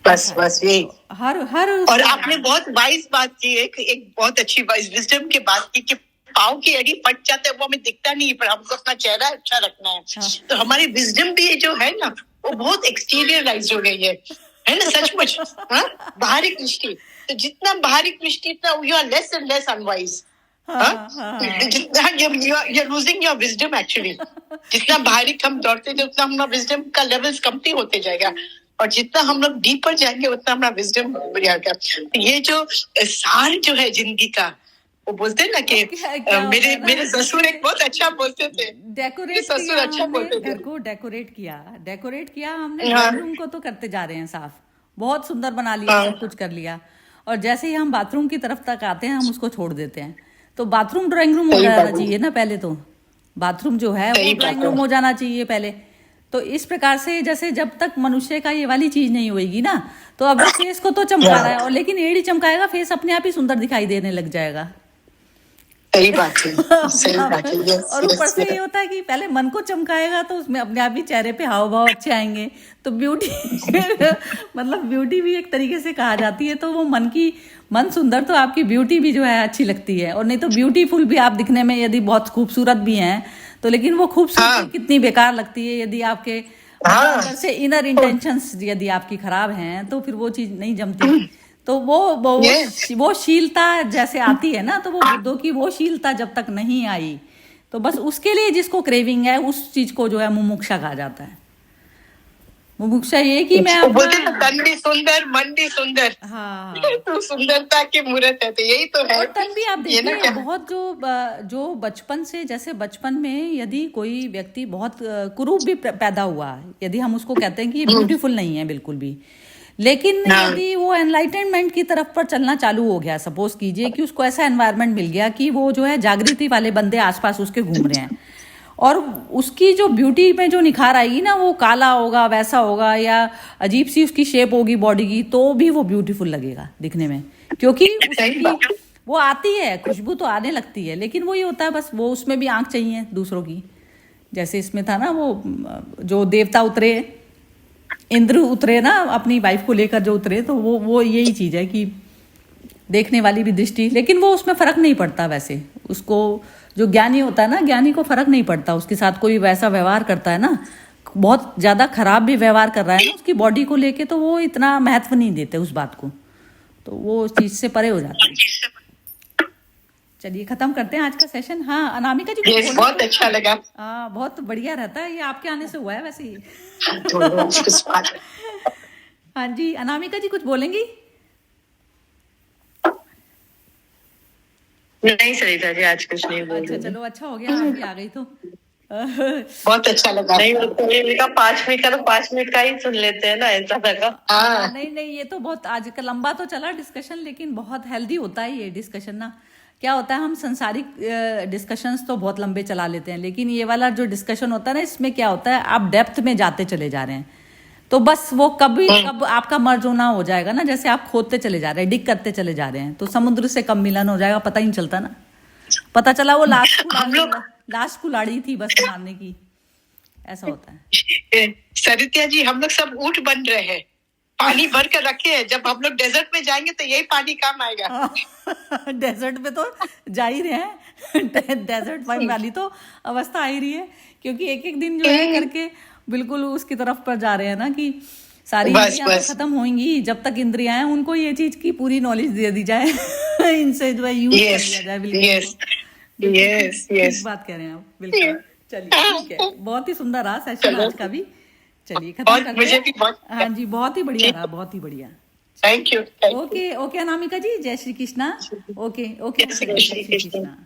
बस यही। हर और आपने बहुत वाइज बात की, एक बहुत अच्छी वाइज विजडम की बात की कि पाँव की एड़ी फट जाता है वो हमें दिखता नहीं, पर हमको अपना चेहरा अच्छा रखना है। तो हमारी विजडम भी जो है ना वो बहुत एक्सटीरियराइज हो गई है ना, सचमुच। बाहरी दृष्टि, तो जितना बाहरी दृष्टि इतना you are less and less unwise. जितना you're losing your wisdom actually। जितना बाहरी हम दौड़ते थे उतना हमारा विजडम का लेवल्स कमती होते जाएगा, और जितना हम लोग डीपर जाएंगे उतना हमारा विजडम बढ़ेगा। ये जो सार जो है जिंदगी का, वो बोलते हैं ना कि मेरे ससुर एक बहुत अच्छा बोलते थे, ससुर अच्छा बोलते थे, घर को डेकोरेट किया हमने। बेडरूम को तो करते जा रहे हैं साफ, बहुत सुंदर बना लिया, सब कुछ कर लिया, और जैसे ही हम बाथरूम की तरफ तक आते हैं हम उसको छोड़ देते हैं। तो बाथरूम ड्राइंग रूम हो जाना चाहिए ना पहले, तो बाथरूम जो है वो ड्राइंग रूम हो जाना चाहिए पहले। तो इस प्रकार से जैसे जब तक मनुष्य का ये वाली चीज नहीं होगी ना, तो अब फेस को तो चमका रहा है, और लेकिन एड़ी चमकाएगा फेस अपने आप ही सुंदर दिखाई देने लग जाएगा। सही बात है, सही बात है। और ऊपर से ये होता है कि पहले मन को चमकाएगा तो उसमें अपने आप ही चेहरे पे हाव भाव अच्छे आएंगे। तो ब्यूटी मतलब ब्यूटी भी एक तरीके से कहा जाती है, तो वो मन सुंदर तो आपकी ब्यूटी भी जो है अच्छी लगती है। और नहीं तो ब्यूटीफुल भी आप दिखने में यदि बहुत खूबसूरत भी हैं तो, लेकिन वो खूबसूरती कितनी बेकार लगती है यदि आपके अंदर से इनर इंटेंशंस यदि आपकी खराब हैं तो फिर वो चीज नहीं जमती। तो वो शीलता जैसे आती है ना, तो वो बुद्धों की वो शीलता जब तक नहीं आई तो बस उसके लिए जिसको क्रेविंग है उस चीज को जो है मुमुक्षा कहा जाता है। मुमुक्षा ये कि मैं बोलते हैं तन भी सुंदर मन भी सुंदर। हाँ तो सुंदरता की मूर्त है, तो यही तो है। और तन भी आप देखिए बहुत जो बचपन से, जैसे बचपन में यदि कोई व्यक्ति बहुत कुरूप भी पैदा हुआ, यदि हम उसको कहते हैं कि ये ब्यूटीफुल नहीं है बिल्कुल भी, लेकिन यदि वो एनलाइटनमेंट की तरफ पर चलना चालू हो गया, सपोज कीजिए कि उसको ऐसा एनवायरनमेंट मिल गया कि वो जो है जागृति वाले बंदे आसपास उसके घूम रहे हैं, और उसकी जो ब्यूटी में जो निखार आएगी ना, वो काला होगा, वैसा होगा, या अजीब सी उसकी शेप होगी बॉडी की, तो भी वो ब्यूटीफुल लगेगा दिखने में, क्योंकि उसकी वो आती है, खुशबू तो आने लगती है, लेकिन वो ये होता है बस वो उसमें भी आंख चाहिए दूसरों की। जैसे इसमें था ना वो जो देवता उतरे, इंद्र उतरे ना अपनी वाइफ को लेकर जो उतरे, तो वो यही चीज है कि देखने वाली भी दृष्टि, लेकिन वो उसमें फर्क नहीं पड़ता। वैसे उसको जो ज्ञानी होता है ना, ज्ञानी को फर्क नहीं पड़ता, उसके साथ कोई वैसा व्यवहार करता है ना, बहुत ज्यादा खराब भी व्यवहार कर रहा है ना उसकी बॉडी को लेके, तो वो इतना महत्व नहीं देते उस बात को, तो वो उस चीज से परे हो जाते हैं। चलिए खत्म करते हैं आज का सेशन। हाँ अनामिका जी बहुत अच्छा लगा। बहुत बढ़िया रहता है ये, आपके आने से हुआ है वैसे ही। हाँ जी अनामिका जी कुछ बोलेंगी? नहीं सरिता जी आज कुछ नहीं बोल। अच्छा चलो अच्छा हो गया आप भी आ गई तो। बहुत अच्छा लगा। नहीं 5 मिनट का तो 5 मिनट का ही सुन लेते हैं ना, ऐसा लगा। नहीं ये तो बहुत आज का लंबा तो चला डिस्कशन, लेकिन बहुत हेल्दी होता है ये डिस्कशन ना। क्या होता है हम संसारिक डिस्कशंस तो बहुत लंबे चला लेते हैं, लेकिन ये वाला जो डिस्कशन होता है ना, इसमें क्या होता है आप डेप्थ में जाते चले जा रहे हैं, तो बस वो कब आपका मर्ज होना हो जाएगा ना, जैसे आप खोदते चले जा रहे हैं, डिग करते चले जा रहे हैं, तो समुद्र से कब मिलन हो जाएगा पता ही नहीं चलता ना। पता चला वो लास्ट कुल्हाड़ी थी बस मारने की, ऐसा होता है। सरिता जी हम लोग सब ऊंट बन रहे हैं, पानी भर कर रखे हैं, जब हम लोग डेजर्ट में जाएंगे तो यही पानी काम आएगा। डेजर्ट में तो जा ही रहे हैं, डेजर्ट वाली तो अवस्था आ ही रही है, क्योंकि एक एक दिन जो है करके बिल्कुल उसकी तरफ पर जा रहे हैं ना, कि सारी इंद्रियां तो खत्म होंगी, जब तक इंद्रियां हैं उनको ये चीज की पूरी नॉलेज दे दी जाए, इनसे जो है यूज कर लिया जाए। बिल्कुल यस बात कह रहे हैं आप, बिल्कुल। चलिए ठीक है, बहुत ही सुंदर रहा सेशन आज का भी। चलिए खत्म करते हैं। हाँ जी बहुत ही बढ़िया रहा, बहुत ही बढ़िया। Thank you. ओके अनामिका जी, जय श्री कृष्णा। ओके जय श्री कृष्णा।